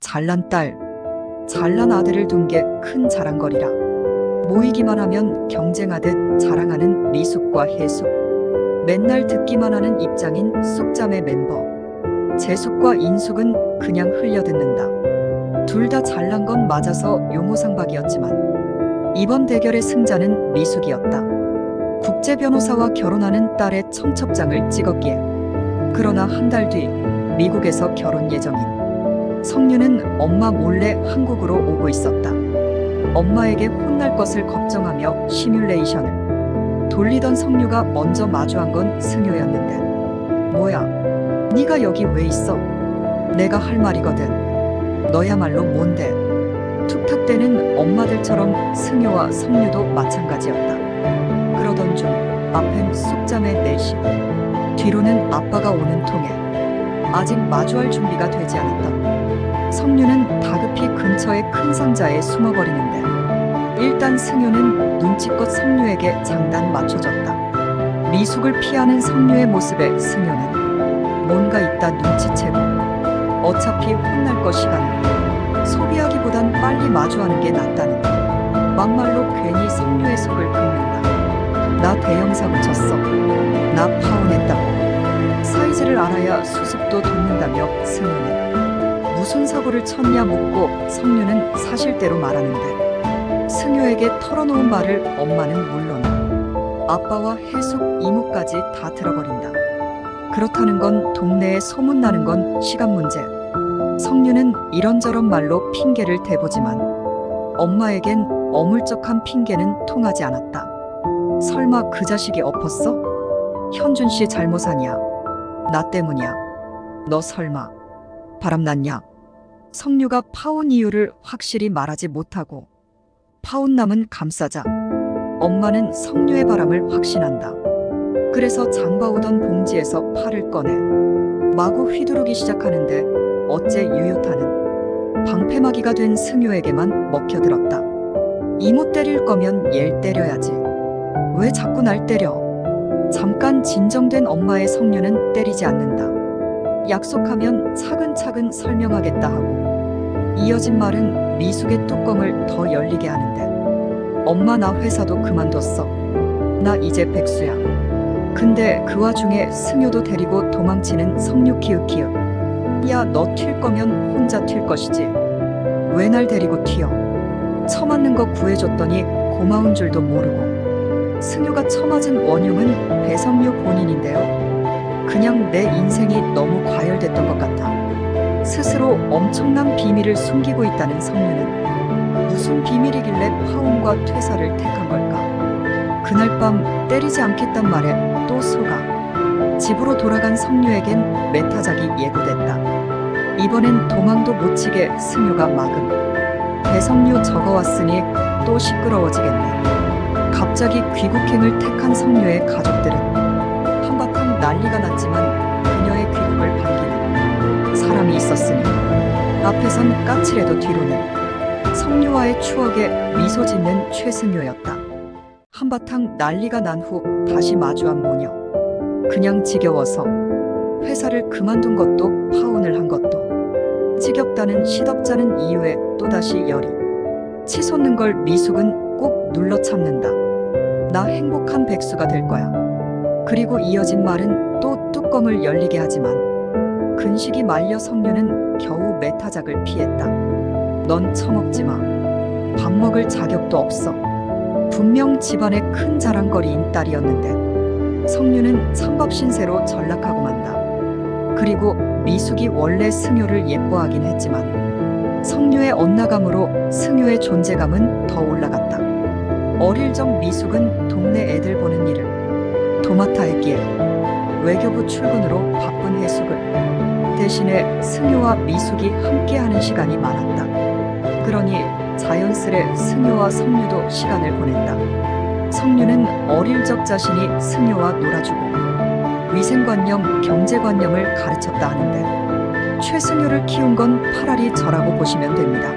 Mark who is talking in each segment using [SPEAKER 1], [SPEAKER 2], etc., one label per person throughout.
[SPEAKER 1] 잘난 딸, 잘난 아들을 둔 게 큰 자랑거리라. 모이기만 하면 경쟁하듯 자랑하는 미숙과 해숙. 맨날 듣기만 하는 입장인 쑥자매 멤버. 재숙과 인숙은 그냥 흘려듣는다. 둘 다 잘난 건 맞아서 용호상박이었지만 이번 대결의 승자는 미숙이었다. 국제 변호사와 결혼하는 딸의 청첩장을 찍었기에. 그러나 한 달 뒤 미국에서 결혼 예정인 성유는 엄마 몰래 한국으로 오고 있었다. 엄마에게 혼날 것을 걱정하며 시뮬레이션을 돌리던 성유가 먼저 마주한 건 승효였는데, 뭐야, 네가 여기 왜 있어? 내가 할 말이거든. 너야말로 뭔데? 툭탁대는 엄마들처럼 승효와 성유도 마찬가지였다. 그러던 중 앞엔 쑥자매 넷이, 뒤로는 아빠가 오는 통에 아직 마주할 준비가 되지 않았다. 성유는 다급히 근처의 큰 상자에 숨어버리는데, 일단 승효는 눈치껏 성유에게 장단 맞춰줬다. 미숙을 피하는 성유의 모습에 승효는 뭔가 있다 눈치채고, 어차피 혼날 것 시간을 소비하기보단 빨리 마주하는 게 낫다는 막말로 괜히 성유의 속을 긁는다. 나 대형 사고 쳤어. 나 파혼했다고. 사이즈를 알아야 수습도 돕는다며 승효는 무슨 사고를 쳤냐 묻고 성유는 사실대로 말하는데, 승효에게 털어놓은 말을 엄마는 물론 아빠와 해숙 이모까지 다 들어버린다. 그렇다는 건 동네에 소문나는 건 시간 문제. 성유는 이런저런 말로 핑계를 대보지만 엄마에겐 어물쩍한 핑계는 통하지 않았다. 설마 그 자식이 엎었어? 현준 씨 잘못 아니야. 나 때문이야. 너 설마 바람났냐? 성유가 파혼 이유를 확실히 말하지 못하고 파혼남은 감싸자 엄마는 성유의 바람을 확신한다. 그래서 장봐오던 봉지에서 팔을 꺼내 마구 휘두르기 시작하는데, 어째 유효타는 방패막이가 된 승효에게만 먹혀들었다. 이모 때릴 거면 얘를 때려야지. 왜 자꾸 날 때려? 잠깐 진정된 엄마의 성유는 때리지 않는다. 약속하면 차근차근 설명하겠다 하고, 이어진 말은 미숙의 뚜껑을 더 열리게 하는데, 엄마 나 회사도 그만뒀어. 나 이제 백수야. 근데 그 와중에 승효도 데리고 도망치는 성유 키읔키읔. 야, 너 튈 거면 혼자 튈 것이지. 왜 날 데리고 튀어? 처맞는 거 구해줬더니 고마운 줄도 모르고. 승효가 처맞은 원흉은 배성유 본인인데요. 그냥 내 인생이 너무 과열됐던 것 같아. 스스로 엄청난 비밀을 숨기고 있다는 성유는 무슨 비밀이길래 파혼과 퇴사를 택한 걸까? 그날 밤 때리지 않겠단 말에 또 속아. 집으로 돌아간 성유에겐 메타작이 예고됐다. 이번엔 도망도 못 치게 승유가 막음. 배성유 적어왔으니 또 시끄러워지겠네. 갑자기 귀국행을 택한 성유의 가족들은 한바탕 난리가 났지만, 그녀의 귀국을 반기는 사람이 있었으니 앞에선 까칠해도 뒤로는 성유와의 추억에 미소 짓는 최승효였다. 한바탕 난리가 난 후 다시 마주한 모녀. 그냥 지겨워서 회사를 그만둔 것도 파혼을 한 것도 지겹다는 시덥잖은 이유에 또다시 열이 치솟는 걸 미숙은 꼭 눌러 참는다. 나 행복한 백수가 될 거야. 그리고 이어진 말은 또 뚜껑을 열리게 하지만 근식이 말려 성유는 겨우 메타작을 피했다. 넌 처먹지 마. 밥 먹을 자격도 없어. 분명 집안의 큰 자랑거리인 딸이었는데 성유는 찬밥 신세로 전락하고 만다. 그리고 미숙이 원래 승효를 예뻐하긴 했지만 성유의 엇나감으로 승효의 존재감은 더 올라갔다. 어릴 적 미숙은 동네 애들 보는 일을 도맡아 했기에 외교부 출근으로 바쁜 해숙을 대신에 승효와 미숙이 함께하는 시간이 많았다. 그러니 자연스레 승효와 성유도 시간을 보냈다. 성유는 어릴 적 자신이 승효와 놀아주고 위생관념, 경제관념을 가르쳤다 하는데, 최승효를 키운 건 파라리 저라고 보시면 됩니다.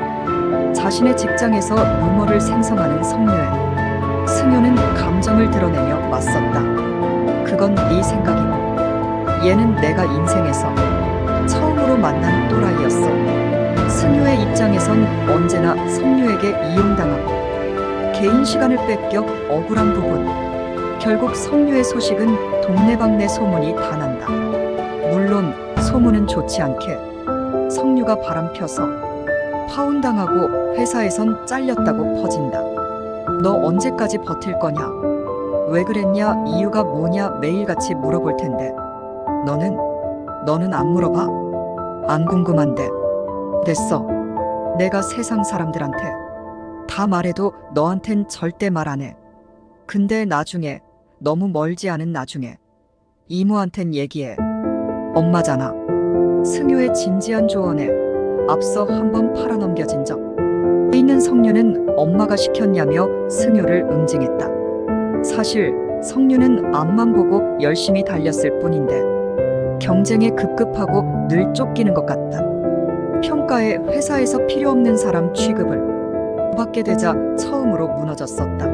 [SPEAKER 1] 자신의 직장에서 루머를 생성하는 성유에 승효는 감정을 드러내며 맞섰다. 그건 네 생각이고 얘는 내가 인생에서 처음으로 만난 또라이였어. 승효의 입장에선 언제나 성유에게 이용당하고 개인 시간을 뺏겨 억울한 부분. 결국 성유의 소식은 동네방네 소문이 다 난다. 물론 소문은 좋지 않게 성유가 바람펴서 파혼당하고 회사에선 잘렸다고 퍼진다. 너 언제까지 버틸 거냐? 왜 그랬냐? 이유가 뭐냐? 매일같이 물어볼 텐데 너는 안 물어봐? 안 궁금한데. 됐어. 내가 세상 사람들한테 다 말해도 너한텐 절대 말 안 해. 근데 나중에, 너무 멀지 않은 나중에 이모한텐 얘기해. 엄마잖아. 승효의 진지한 조언에 앞서 한번 팔아넘겨진 적 있는 성유는 엄마가 시켰냐며 승효를 응징했다. 사실 성유는 앞만 보고 열심히 달렸을 뿐인데 경쟁에 급급하고 늘 쫓기는 것 같다. 평가에 회사에서 필요 없는 사람 취급을 받게 되자 처음으로 무너졌었다.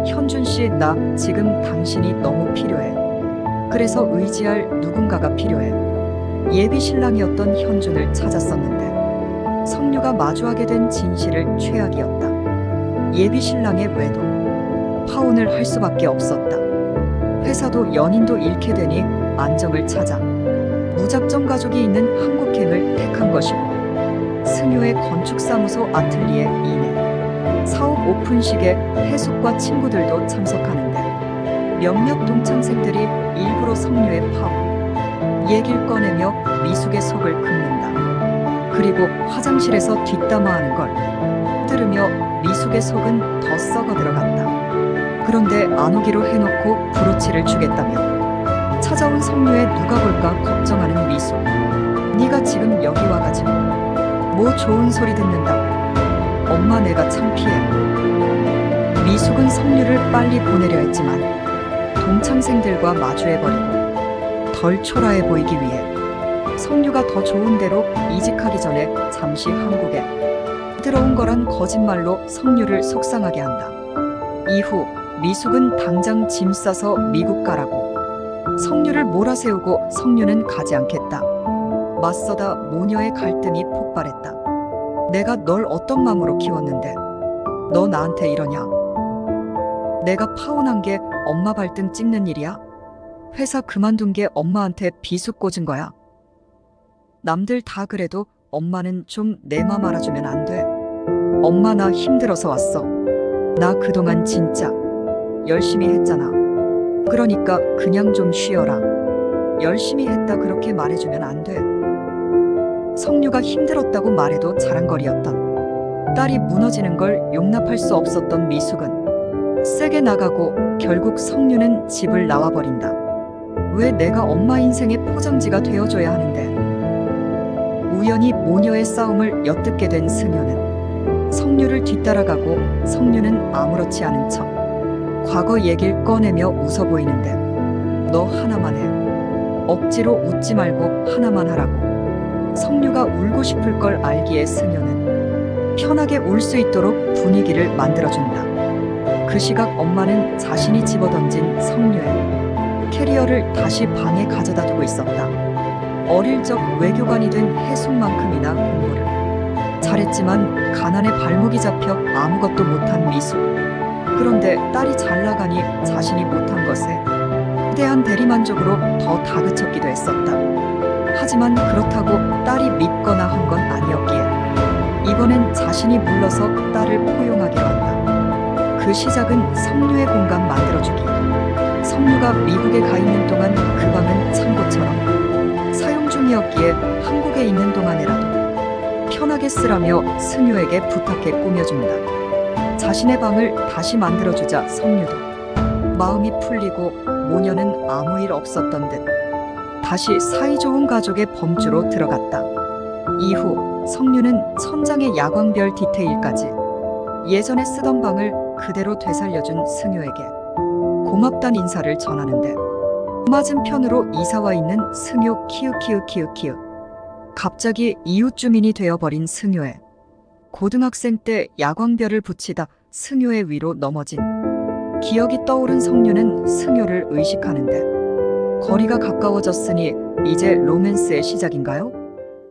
[SPEAKER 1] 현준 씨, 나 지금 당신이 너무 필요해. 그래서 의지할 누군가가 필요해. 예비 신랑이었던 현준을 찾았었는데 성유가 마주하게 된 진실을 최악이었다. 예비 신랑의 외도. 파혼을 할 수밖에 없었다. 회사도 연인도 잃게 되니 안정을 찾아 무작정 가족이 있는 한국행을 택한 것이고 승효의 건축사무소 아틀리에 이내 사업 오픈식에 해숙과 친구들도 참석하는데 몇몇 동창생들이 일부러 성유의 파혼 얘기를 꺼내며 미숙의 속을 긁는다. 그리고 화장실에서 뒷담화하는 걸 들으며 미숙의 속은 더 썩어 들어간다. 그런데 안 오기로 해놓고 브로치를 주겠다며 찾아온 성유에 누가 볼까 걱정하는 미숙. 네가 지금 여기 와가지고 뭐 좋은 소리 듣는다고. 엄마, 내가 창피해. 미숙은 성유를 빨리 보내려 했지만 동창생들과 마주해버리고 덜 초라해 보이기 위해 성유가 더 좋은 데로 이직하기 전에 잠시 한국에 들어온 거란 거짓말로 성유를 속상하게 한다. 이후 미숙은 당장 짐 싸서 미국 가라고 성유를 몰아세우고 성유는 가지 않겠다. 맞서다 모녀의 갈등이 폭발했다. 내가 널 어떤 마음으로 키웠는데 너 나한테 이러냐? 내가 파혼한 게 엄마 발등 찍는 일이야? 회사 그만둔 게 엄마한테 비수 꽂은 거야? 남들 다 그래도 엄마는 좀 내 맘 알아주면 안 돼? 엄마, 나 힘들어서 왔어. 나 그동안 진짜 열심히 했잖아. 그러니까 그냥 좀 쉬어라. 열심히 했다 그렇게 말해주면 안 돼. 성유가 힘들었다고 말해도 자랑거리였던 딸이 무너지는 걸 용납할 수 없었던 미숙은 세게 나가고 결국 성유는 집을 나와버린다. 왜 내가 엄마 인생의 포장지가 되어줘야 하는데. 우연히 모녀의 싸움을 엿듣게 된 승효는 성유를 뒤따라가고 성유는 아무렇지 않은 척 과거 얘길 꺼내며 웃어 보이는데 너 하나만 해. 억지로 웃지 말고 하나만 하라고. 성유가 울고 싶을 걸 알기에 승효는 편하게 울 수 있도록 분위기를 만들어준다. 그 시각 엄마는 자신이 집어던진 성유의 캐리어를 다시 방에 가져다 두고 있었다. 어릴 적 외교관이 된 해숙만큼이나 공부를 잘했지만 가난에 발목이 잡혀 아무것도 못한 미숙. 그런데 딸이 잘 나가니 자신이 못한 것에 대한 대리만족으로 더 다그쳤기도 했었다. 하지만 그렇다고 딸이 밉거나 한 건 아니었기에 이번엔 자신이 물러서 딸을 포용하기로 한다. 그 시작은 성유의 공간 만들어주기. 성유가 미국에 가 있는 동안 그 방은 창고처럼 사용 중이었기에 한국에 있는 동안에라도 편하게 쓰라며 승유에게 부탁해 꾸며준다. 자신의 방을 다시 만들어주자 성유도 마음이 풀리고 모녀는 아무 일 없었던 듯 다시 사이좋은 가족의 범주로 들어갔다. 이후 성유는 천장의 야광별 디테일까지 예전에 쓰던 방을 그대로 되살려준 승효에게 고맙단 인사를 전하는데 맞은편으로 이사와 있는 승효 키읔키읔키읔키읔. 갑자기 이웃 주민이 되어버린 승효에 고등학생 때 야광별을 붙이다 승효의 위로 넘어진 기억이 떠오른 성유는 승효를 의식하는데 거리가 가까워졌으니 이제 로맨스의 시작인가요?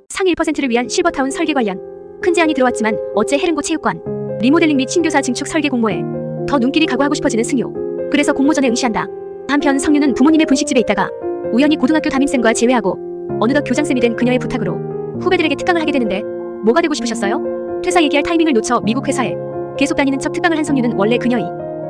[SPEAKER 2] 상위 1%를 위한 실버타운 설계 관련 큰 제안이 들어왔지만 어째 헤른고 체육관 리모델링 및 신교사 증축 설계 공모에 더 눈길이 가고 하고 싶어지는 승효. 그래서 공모전에 응시한다. 한편 성유는 부모님의 분식집에 있다가 우연히 고등학교 담임쌤과 재회하고 어느덧 교장쌤이 된 그녀의 부탁으로 후배들에게 특강을 하게 되는데 뭐가 되고 싶으셨어요? 퇴사 얘기할 타이밍을 놓쳐 미국 회사에 계속 다니는 척 특강을 한 성유는 원래 그녀의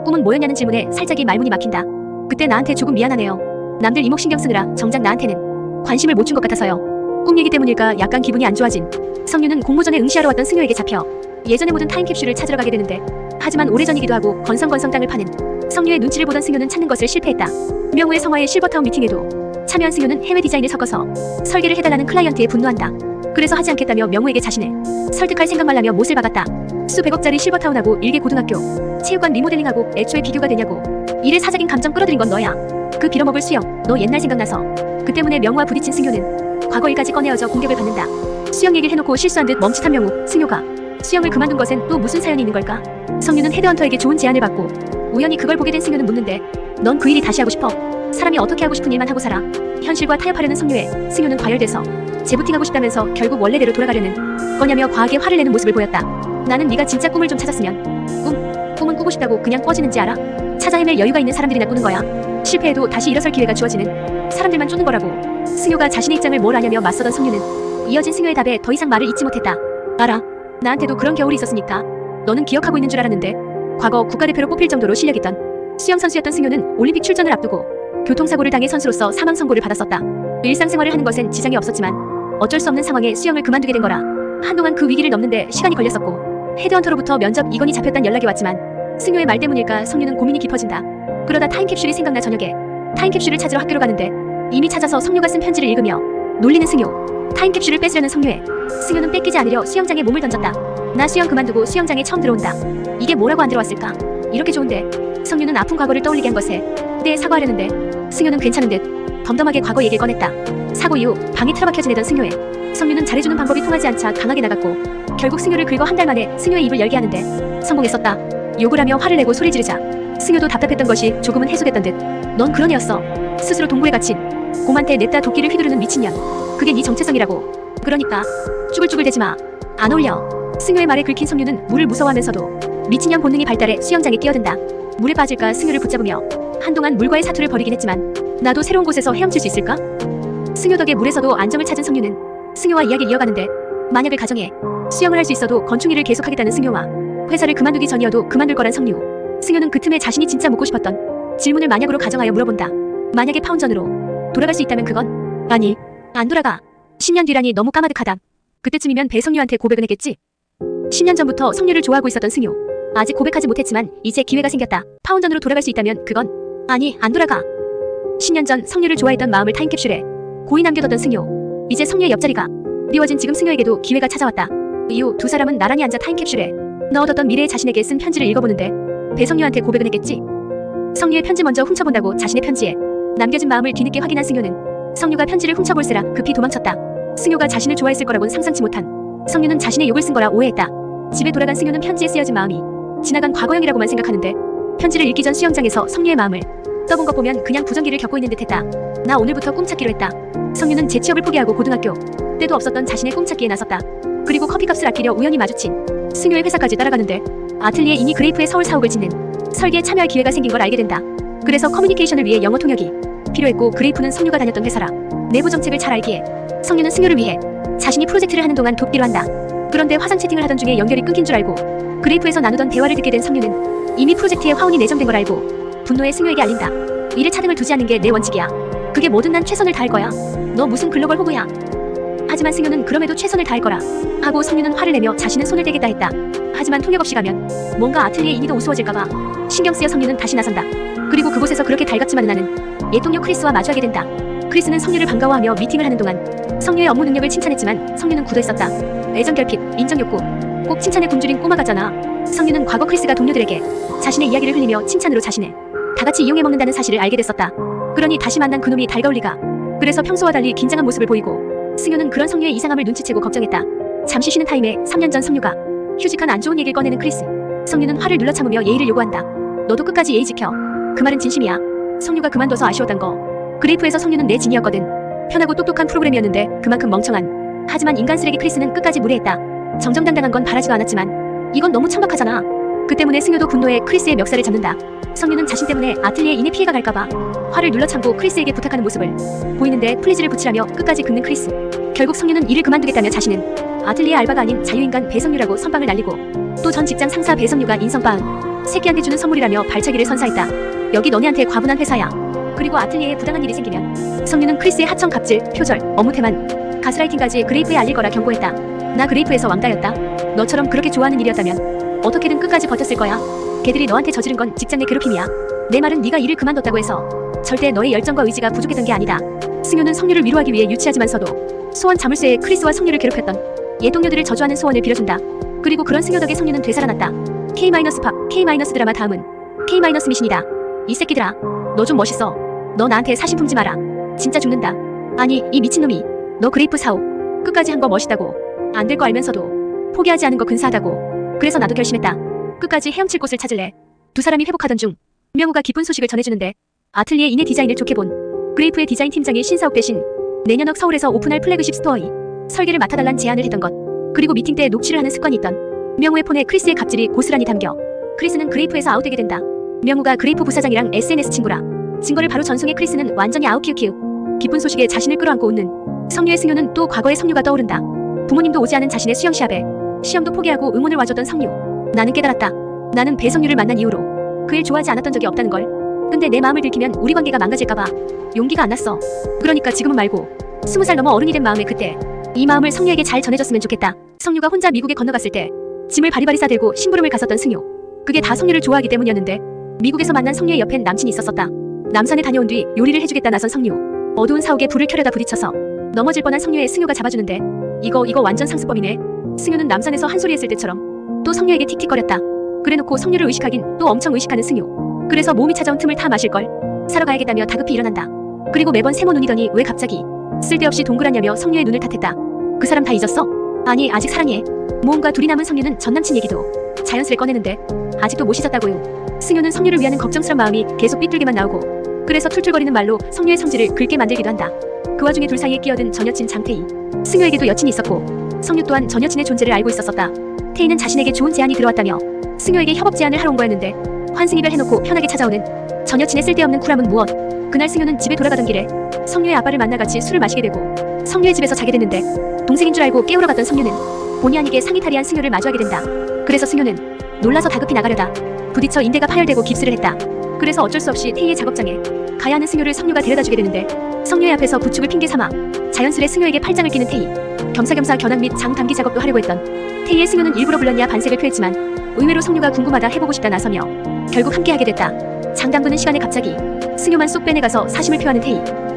[SPEAKER 2] 꿈은 뭐였냐는 질문에 살짝이 말문이 막힌다. 그때 나한테 조금 미안하네요. 남들 이목 신경 쓰느라 정작 나한테는 관심을 못 준 것 같아서요. 꿈 얘기 때문일까 약간 기분이 안 좋아진 성유는 공모전에 응시하러 왔던 승효에게 잡혀 예전에 묻은 타임캡슐을 찾으러 가게 되는데 하지만 오래전이기도 하고 건성건성 땅을 파는 성유의 눈치를 보던 승효는 찾는 것을 실패했다. 명우의 성화의 실버타운 미팅에도 참여한 승효는 해외 디자인을 섞어서 설계를 해달라는 클라이언트에 분노한다. 그래서 하지 않겠다며 명우에게 자신을 설득할 생각만 하며 못을 박았다. 수백억짜리 실버타운하고 일개 고등학교 체육관 리모델링하고 애초에 비교가 되냐고. 일에 사적인 감정 끌어들인 건 너야. 그 빌어먹을 수영 너 옛날 생각나서 그 때문에 명우와 부딪힌 승효는 과거 일까지 꺼내어져 공격을 받는다. 수영 얘기를 해놓고 실수한 듯 멈칫한 명우. 승효가 수영을 그만둔 것엔 또 무슨 사연이 있는 걸까? 성유는 헤드헌터에게 좋은 제안을 받고 우연히 그걸 보게 된 승효는 묻는데 넌 그 일이 다시 하고 싶어? 사람이 어떻게 하고 싶은 일만 하고 살아? 현실과 타협하려는 성유에 승효는 과열돼서 재부팅하고 싶다면서 결국 원래대로 돌아가려는 거냐며 과하게 화를 내는 모습을 보였다. 나는 네가 진짜 꿈을 좀 찾았으면 꿈은 꾸고 싶다고 그냥 꿔지는지 알아? 찾아 헤맬 여유가 있는 사람들이나 꾸는 거야. 실패해도 다시 일어설 기회가 주어지는 사람들만 쫓는 거라고. 승효가 자신의 입장을 뭘 아냐며 맞서던 성유는 이어진 승효의 답에 더 이상 말을 잇지 못했다. 알아. 나한테도 그런 겨울이 있었으니까. 너는 기억하고 있는 줄 알았는데 과거 국가대표로 뽑힐 정도로 실력있던 수영선수였던 승효는 올림픽 출전을 앞두고 교통사고를 당해 선수로서 사망 선고를 받았었다. 일상생활을 하는 것엔 지장이 없었지만 어쩔 수 없는 상황에 수영을 그만두게 된 거라. 한동안 그 위기를 넘는데 시간이 걸렸었고 헤드헌터로부터 면접 이건이 잡혔단 연락이 왔지만 승효의 말 때문일까 성유는 고민이 깊어진다. 그러다 타임캡슐이 생각나 저녁에 타임캡슐을 찾으러 학교로 가는데 이미 찾아서 성유가 쓴 편지를 읽으며 놀리는 승효. 타임캡슐을 뺏으려는 성유에 승효는 뺏기지 않으려 수영장에 몸을 던졌다. 나 수영 그만두고 수영장에 처음 들어온다. 이게 뭐라고 안 들어왔을까? 이렇게 좋은데. 성유는 아픈 과거를 떠올리게 한 것에 그때에 사과하려는데 승효는 괜찮은 듯 덤덤하게 과거 얘기를 꺼냈다. 사고 이후 방에 틀어박혀 지내던 승효에 성유는 잘해주는 방법이 통하지 않자 강하게 나갔고 결국 승효를 긁어 한 달 만에 승효의 입을 열게 하는데 성공했었다. 욕을 하며 화를 내고 소리 지르자 승효도 답답했던 것이 조금은 해소됐던 듯. 넌 그런 애였어. 스스로 동굴에 갇힌 곰한테 냈다 도끼를 휘두르는 미친년. 그게 네 정체성이라고. 그러니까 쭈글쭈글 대지 마. 안 어울려. 승효의 말에 긁힌 성유는 물을 무서워하면서도 미친년 본능이 발달해 수영장에 뛰어든다. 물에 빠질까 승효를 붙잡으며 한동안 물과의 사투를 벌이긴 했지만 나도 새로운 곳에서 헤엄칠 수 있을까? 승효 덕에 물에서도 안정을 찾은 성유는 승효와 이야기를 이어가는데 만약을 가정해 수영을 할 수 있어도 건축일을 계속하겠다는 승효와 회사를 그만두기 전이어도 그만둘 거란 성유. 승효는 그 틈에 자신이 진짜 묻고 싶었던 질문을 만약으로 가정하여 물어본다. 만약에 파운전으로 돌아갈 수 있다면 그건? 아니, 안 돌아가. 10년 뒤라니 너무 까마득하다. 그때쯤이면 배성유한테 고백은 했겠지? 10년 전부터 성유를 좋아하고 있었던 승효. 아직 고백하지 못했지만 이제 기회가 생겼다. 파운전으로 돌아갈 수 있다면 그건? 아니, 안 돌아가. 10년 전 성유를 좋아했던 마음을 타임캡슐에 고이 남겨뒀던 승효. 이제 성유의 옆자리가 미워진 지금 승효에게도 기회가 찾아왔다. 이후 두 사람은 나란히 앉아 타임캡슐에 넣어뒀던 미래의 자신에게 쓴 편지를 읽어보는데 배성유한테 고백은 했겠지? 성유의 편지 먼저 훔쳐본다고 자신의 편지에 남겨진 마음을 뒤늦게 확인한 승효는 성유가 편지를 훔쳐볼세라 급히 도망쳤다. 승효가 자신을 좋아했을 거라곤 상상치 못한 성유는 자신의 욕을 쓴 거라 오해했다. 집에 돌아간 승효는 편지에 쓰여진 마음이 지나간 과거형이라고만 생각하는데 편지를 읽기 전 수영장에서 성유의 마음을 떠본 것 보면 그냥 부정기를 겪고 있는 듯했다. 나 오늘부터 꿈찾기로 했다. 성유는 재취업을 포기하고 고등학교 때도 없었던 자신의 꿈찾기에 나섰다. 그리고 커피값을 아끼려 우연히 마주친 승효의 회사까지 따라가는데 아틀리에 이미 그레이프의 서울 사옥을 짓는 설계에 참여할 기회가 생긴 걸 알게 된다. 그래서 커뮤니케이션을 위해 영어 통역이 필요했고 그레이프는 성유가 다녔던 회사라 내부 정책을 잘 알기에 성유는 승효를 위해 자신이 프로젝트를 하는 동안 돕기로 한다. 그런데 화상 채팅을 하던 중에 연결이 끊긴 줄 알고 그레이프에서 나누던 대화를 듣게 된 성유는 이미 프로젝트에 화운이 내정된 걸 알고 분노에 승효에게 알린다. 일에 차등을 두지 않는 게 내 원칙이야. 그게 뭐든 난 최선을 다할 거야. 너 무슨 글로벌 호구야. 하지만 승효는 그럼에도 최선을 다할 거라 하고 성유는 화를 내며 자신은 손을 떼겠다 했다. 하지만 통역 없이 가면 뭔가 아틀리에 임이 더 우스워질까봐 신경 쓰여 성유는 다시 나선다. 그리고 그곳에서 그렇게 달갑지만은 나는 옛 동료 크리스와 마주하게 된다. 크리스는 성유를 반가워하며 미팅을 하는 동안 성유의 업무 능력을 칭찬했지만 성유는 굳어있었다. 애정결핍, 인정욕구, 꼭 칭찬에 굶주린 꼬마 같잖아. 성유는 과거 크리스가 동료들에게 자신의 이야기를 흘리며 칭찬으로 자신을 다같이 이용해 먹는다는 사실을 알게 됐었다. 그러니 다시 만난 그놈이 달가울 리가. 그래서 평소와 달리 긴장한 모습을 보이고 승효는 그런 성유의 이상함을 눈치채고 걱정했다. 잠시 쉬는 타임에 3년 전 성유가 휴직한 안 좋은 얘기를 꺼내는 크리스. 성유는 화를 눌러 참으며 예의를 요구한다. 너도 끝까지 예의 지켜. 그 말은 진심이야. 성유가 그만둬서 아쉬웠던 거. 그레이프에서 성유는 내 진이었거든. 편하고 똑똑한 프로그램이었는데 그만큼 멍청한 하지만 인간 쓰레기 크리스는 끝까지 무례했다. 정정당당한 건 바라지도 않았지만 이건 너무 천박하잖아. 그 때문에 승효도 분노해 크리스의 멱살을 잡는다. 성유는 자신 때문에 아틀리에 인해 피해가 갈까봐 화를 눌러 참고 크리스에게 부탁하는 모습을 보이는데 플리즈를 붙이라며 끝까지 긁는 크리스. 결국 성유는 일을 그만두겠다며 자신은 아틀리에 알바가 아닌 자유인간 배성유라고 선빵을 날리고 또 전 직장 상사 배성유가 인성빵 새끼한테 주는 선물이라며 발차기를 선사했다. 여기 너네한테 과분한 회사야. 그리고 아틀리에에 부당한 일이 생기면 성유는 크리스의 하청 갑질, 표절, 업무 태만, 가스라이팅까지 그레이프에 알릴 거라 경고했다. 나 그레이프에서 왕따였다. 너처럼 그렇게 좋아하는 일이었다면 어떻게든 끝까지 버텼을 거야. 걔들이 너한테 저지른 건 직장 내 괴롭힘이야. 내 말은 네가 일을 그만뒀다고 해서 절대 너의 열정과 의지가 부족했던 게 아니다. 승효는 성유를 위로하기 위해 유치하지만서도 소원 자물쇠에 크리스와 성유를 괴롭혔던 옛 동료들을 저주하는 소원을 빌어준다. 그리고 그런 승효 덕에 성유는 되살아났다. K-팝, K-드라마 다음은 K-미신이다. 이 새끼들아, 너 좀 멋있어. 너 나한테 사심 품지 마라. 진짜 죽는다. 아니, 이 미친놈이 너 그레이프 사오. 끝까지 한 거 멋있다고. 안 될 거 알면서도 포기하지 않은 거 근사하다고. 그래서 나도 결심했다. 끝까지 헤엄칠 곳을 찾을래. 두 사람이 회복하던 중 명우가 기쁜 소식을 전해주는데 아틀리에 인해 디자인을 좋게 본 그레이프의 디자인 팀장이 신사옥 대신 내년역 서울에서 오픈할 플래그십 스토어의 설계를 맡아달란 제안을 했던 것. 그리고 미팅 때 녹취를 하는 습관이 있던 명우의 폰에 크리스의 갑질이 고스란히 담겨 크리스는 그레이프에서 아웃되게 된다. 명우가 그레이프 부사장이랑 SNS 친구라 증거를 바로 전송해 크리스는 완전히 아웃키우키우. 기쁜 소식에 자신을 끌어안고 웃는 성유의 승효는 또 과거의 성유가 떠오른다. 부모님도 오지 않은 자신의 수영 시합에 시험도 포기하고 응원을 와줬던 성유. 나는 깨달았다. 나는 배성유를 만난 이후로 그 일 좋아하지 않았던 적이 없다는 걸. 근데 내 마음을 들키면 우리 관계가 망가질까봐 용기가 안 났어. 그러니까 지금은 말고 20살 넘어 어른이 된 마음에 그때 이 마음을 성유에게 잘 전해줬으면 좋겠다. 성유가 혼자 미국에 건너갔을 때 짐을 바리바리 싸들고 심부름을 갔었던 승효. 그게 다 성유를 좋아하기 때문이었는데 미국에서 만난 성유의 옆엔 남친이 있었었다. 남산에 다녀온 뒤 요리를 해주겠다 나선 성유. 어두운 사옥에 불을 켜려다 부딪혀서 넘어질 뻔한 성유의 승효가 잡아주는데 이거 완전 상습범이네. 승효는 남산에서 한 소리 했을 때처럼 또 성유에게 틱틱거렸다. 그래놓고 성유를 의식하긴 또 엄청 의식하는 승효. 그래서 몸이 찾아온 틈을 타 마실걸. 사러 가야겠다며 다급히 일어난다. 그리고 매번 세모 눈이더니 왜 갑자기 쓸데없이 동그랗냐며 성유의 눈을 탓했다. 그 사람 다 잊었어? 아니 아직 사랑해. 모험과 둘이 남은 성유는 전남친 얘기도 자연스레 꺼내는데 아직도 못 잊었다고요. 승효는 성유를 위하는 걱정스런 마음이 계속 삐뚤게만 나오고 그래서 툴툴거리는 말로 성유의 성질을 긁게 만들기도 한다. 그 와중에 둘 사이에 끼어든 전 여친 장태희. 승효에게도 여친이 있었고 성유 또한 전 여친의 존재를 알고 있었었다. 태희는 자신에게 좋은 제안이 들어왔다며 승효에게 협업 제안을 하러 온 거였는데 환승 이별해놓고 편하게 찾아오는 전 여친의 쓸데없는 쿨함은 무엇. 그날 승효는 집에 돌아가던 길에 성유의 아빠를 만나 같이 술을 마시게 되고 성유의 집에서 자게 됐는데 동생인 줄 알고 깨우러 갔던 성유는 본의 아니게 상의탈의한 승효를 마주하게 된다. 그래서 승효는 놀라서 다급히 나가려다 부딪혀 인대가 파열되고 깁스를 했다. 그래서 어쩔 수 없이 태희의 작업장에 가야 하는 승효를 성유가 데려다주게 되는데 성유의 앞에서 부축을 핑계 삼아 자연스레 승효에게 팔짱을 끼는 태희. 겸사겸사 견학 및 장 담기 작업도 하려고 했던 태희의 승효는 일부러 불렀냐 반색을 표했지만 의외로 성유가 궁금하다 해보고 싶다 나서며 결국 함께하게 됐다. 장 담그는 시간에 갑자기 승효만 쏙 빼내가서 사심을 표하는 태희.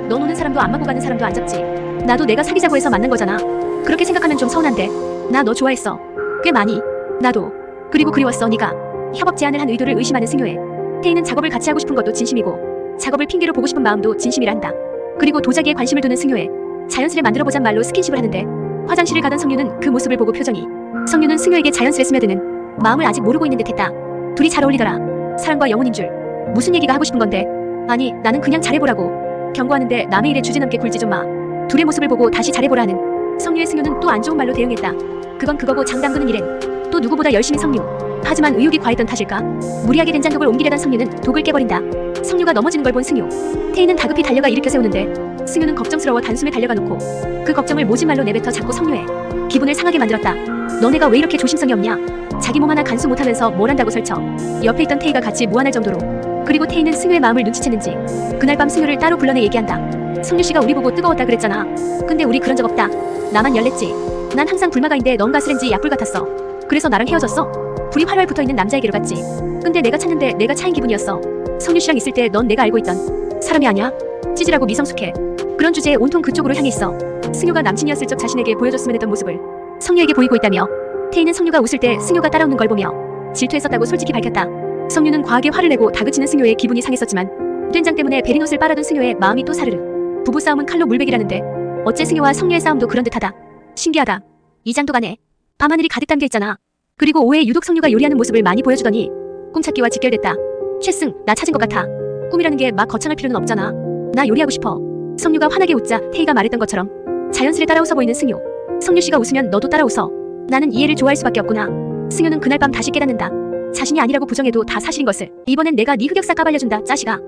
[SPEAKER 2] 너 노는 사람도 안 맞고 가는 사람도 안 잡지. 나도 내가 사귀자고 해서 만난 거잖아. 그렇게 생각하면 좀 서운한데 나 너 좋아했어. 꽤 많이. 나도. 그리고 그리웠어. 네가 협업 제안을 한 의도를 의심하는 승효에 태희는 작업을 같이 하고 싶은 것도 진심이고 작업을 핑계로 보고 싶은 마음도 진심이란다. 그리고 도자기에 관심을 두는 승효에 자연스레 만들어보잔 말로 스킨십을 하는데 화장실을 가던 성유는 그 모습을 보고 표정이. 성유는 승효에게 자연스레 스며드는 마음을 아직 모르고 있는 듯했다. 둘이 잘 어울리더라. 사랑과 영혼인 줄. 무슨 얘기가 하고 싶은 건데. 아니 나는 그냥 잘해보라고. 경고하는데 남의 일에 주제넘게 굴지 좀 마. 둘의 모습을 보고 다시 잘해보라 하는 성유의 승효는 또 안 좋은 말로 대응했다. 그건 그거고 장 담그는 일엔 또 누구보다 열심히 성유. 하지만 의욕이 과했던 탓일까? 무리하게 된장독을 옮기려던 성유는 독을 깨버린다. 성유가 넘어지는 걸 본 승효. 태희는 다급히 달려가 일으켜 세우는데 승효는 걱정스러워 단숨에 달려가 놓고 그 걱정을 모진 말로 내뱉어 자꾸 성유의 기분을 상하게 만들었다. 너네가 왜 이렇게 조심성이 없냐? 자기 몸 하나 간수 못하면서 뭘 한다고 설쳐. 옆에 있던 태희가 같이 무안할 정도로. 그리고 태희는 승효의 마음을 눈치챘는지 그날 밤 승효를 따로 불러내 얘기한다. 성유씨가 우리 보고 뜨거웠다 그랬잖아. 근데 우리 그런 적 없다. 나만 열냈지. 난 항상 불마가인데 넌 가스렌지 약불 같았어. 그래서 나랑 헤어졌어. 불이 활활 붙어있는 남자에게로 갔지. 근데 내가 찾는데 내가 차인 기분이었어. 성유씨랑 있을 때 넌 내가 알고 있던 사람이 아니야? 찌질하고 미성숙해. 그런 주제에 온통 그쪽으로 향해 있어. 승효가 남친이었을 적 자신에게 보여줬으면 했던 모습을 성유에게 보이고 있다며 태희는 성유가 웃을 때 승효가 따라웃는 걸 보며 질투했었다고 솔직히 밝혔다. 성유는 과하게 화를 내고 다그치는 승효의 기분이 상했었지만 된장 때문에 베린 옷을 빨아둔 승효의 마음이 또 사르르. 부부싸움은 칼로 물베기라는데 어째 승효와 성유의 싸움도 그런 듯하다. 신기하다. 이 장독 안에 밤하늘이 가득 담겨 있잖아. 그리고 오후에 유독 성유가 요리하는 모습을 많이 보여주더니 꿈찾기와 직결됐다. 최승, 나 찾은 것 같아. 꿈이라는 게 막 거창할 필요는 없잖아. 나 요리하고 싶어. 성유가 환하게 웃자 태희가 말했던 것처럼 자연스레 따라웃어 보이는 승효. 성유 씨가 웃으면 너도 따라 웃어. 나는 이해를 좋아할 수밖에 없구나. 승유는 그날 밤 다시 깨닫는다. 자신이 아니라고 부정해도 다 사실인 것을. 이번엔 내가 네 흑역사 까발려준다, 짜식아.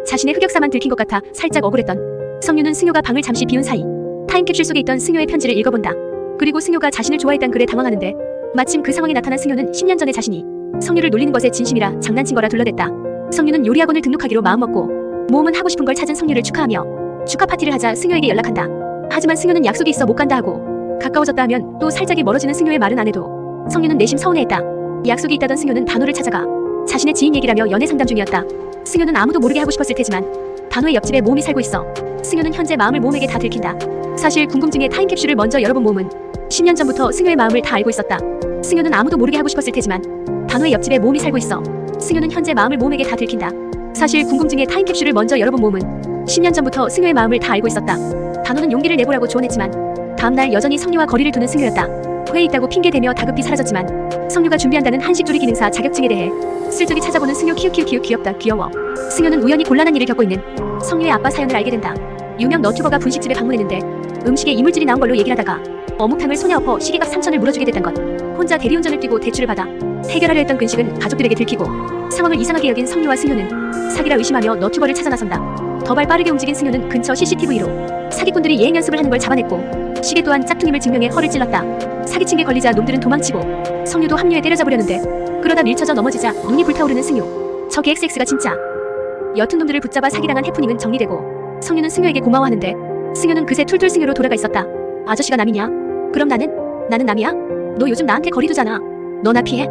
[SPEAKER 2] 자신의 흑역사만 들킨 것 같아 살짝 억울했던 성유는 승유가 방을 잠시 비운 사이 타임캡슐 속에 있던 승유의 편지를 읽어본다. 그리고 승유가 자신을 좋아했단 글에 당황하는데 마침 그 상황에 나타난 승유는 10년 전에 자신이 성유를 놀리는 것에 진심이라 장난친 거라 둘러댔다. 성유는 요리학원을 등록하기로 마음먹고 모험은 하고 싶은 걸 찾은 성유를 축하하며 축하 파티를 하자 승유에게 연락한다. 하지만 승유는 약속이 있어 못 간다 하고 가까워졌다 하면 또 살짝이 멀어지는 승유의 말은 안 해도 성유는 내심 서운해했다. 약속이 있다던 승유는 단호를 찾아가 자신의 지인 얘기라며 연애 상담 중이었다. 승유는 아무도 모르게 하고 싶었을 테지만 단호의 옆집에 모험이 살고 있어. 승유는 현재 마음을 모험에게 다 들킨다. 사실 궁금증에 타임캡슐을 먼저 열어본 모험은 10년 전부터 승유의 마음을 다 알고 있었다. 승유는 아무도 모르게 하고 싶었을 테지만 단호의 옆집에 모험이 살고 있어. 승유는 현재 마음을 모험에게 다 들킨다. 사실 궁금증에 타임캡슐을 먼저 열어본 모험은 10년 전부터 승유의 마음을 다 알고 있었다. 단호는 용기를 내보라고 조언했지만 다음날 여전히 성유와 거리를 두는 승유였다. 회의 있다고 핑계대며 다급히 사라졌지만 성유가 준비한다는 한식조리 기능사 자격증에 대해 슬쩍이 찾아보는 승유 키우키우키우 귀엽다 귀여워. 승유는 우연히 곤란한 일을 겪고 있는 성유의 아빠 사연을 알게 된다. 유명 너튜버가 분식집에 방문했는데 음식에 이물질이 나온 걸로 얘기를 하다가 어묵탕을 손에 엎어 시계값 3천을 물어주게 됐던 것. 혼자 대리운전을 뛰고 대출을 받아 해결하려 했던 근식은 가족들에게 들키고 상황을 이상하게 여긴 성유와 승유는 사기라 의심하며 너튜버를 찾아 나선다. 더발 빠르게 움직인 승유는 근처 CCTV로 사기꾼들이 예행 연습을 하는 걸 잡아냈고 시계 또한 짝퉁임을 증명해 허를 찔렀다. 사기친 게 걸리자 놈들은 도망치고 성유도 합류해 때려잡으려는데 그러다 밀쳐져 넘어지자 눈이 불타오르는 승유. 저기 XX가 진짜. 옅은 놈들을 붙잡아 사기당한 해프닝은 정리되고 성유는 승유에게 고마워하는데 승유는 그새 툴툴 승유로 돌아가 있었다. 아저씨가 남이냐? 그럼 나는 남이야? 너 요즘 나한테 거리 두잖아. 너 나 피해?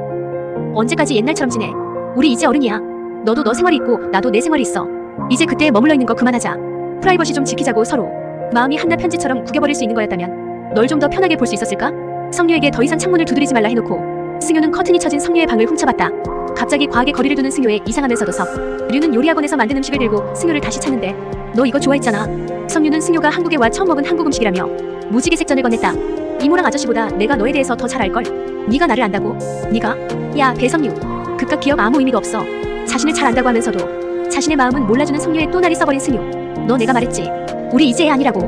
[SPEAKER 2] 언제까지 옛날처럼 지내? 우리 이제 어른이야. 너도 너 생활이 있고 나도 내 생활이 있어. 이제 그때에 머물러 있는 거 그만하자. 프라이버시 좀 지키자고 서로. 마음이 한낱 편지처럼 구겨버릴 수 있는 거였다면 널 좀 더 편하게 볼 수 있었을까? 성유에게 더 이상 창문을 두드리지 말라 해놓고 승유는 커튼이 쳐진 성유의 방을 훔쳐봤다. 갑자기 과하게 거리를 두는 승유에 이상하면서도 석. 류는 요리학원에서 만든 음식을 들고 승유를 다시 찾는데 너 이거 좋아했잖아. 성유는 승유가 한국에 와 처음 먹은 한국 음식이라며 무지개 색전을 건넸다. 이모랑 아저씨보다 내가 너에 대해서 더 잘 알걸? 네가 나를 안다고? 네가? 야 배성유. 그깟 기억 아무 의미가 없어. 자신을 잘 안다고 하면서도 자신의 마음은 몰라주는 성유의 또 날이 써버린 승유. 너 내가 말했지. 우리 이제 애 아니라고.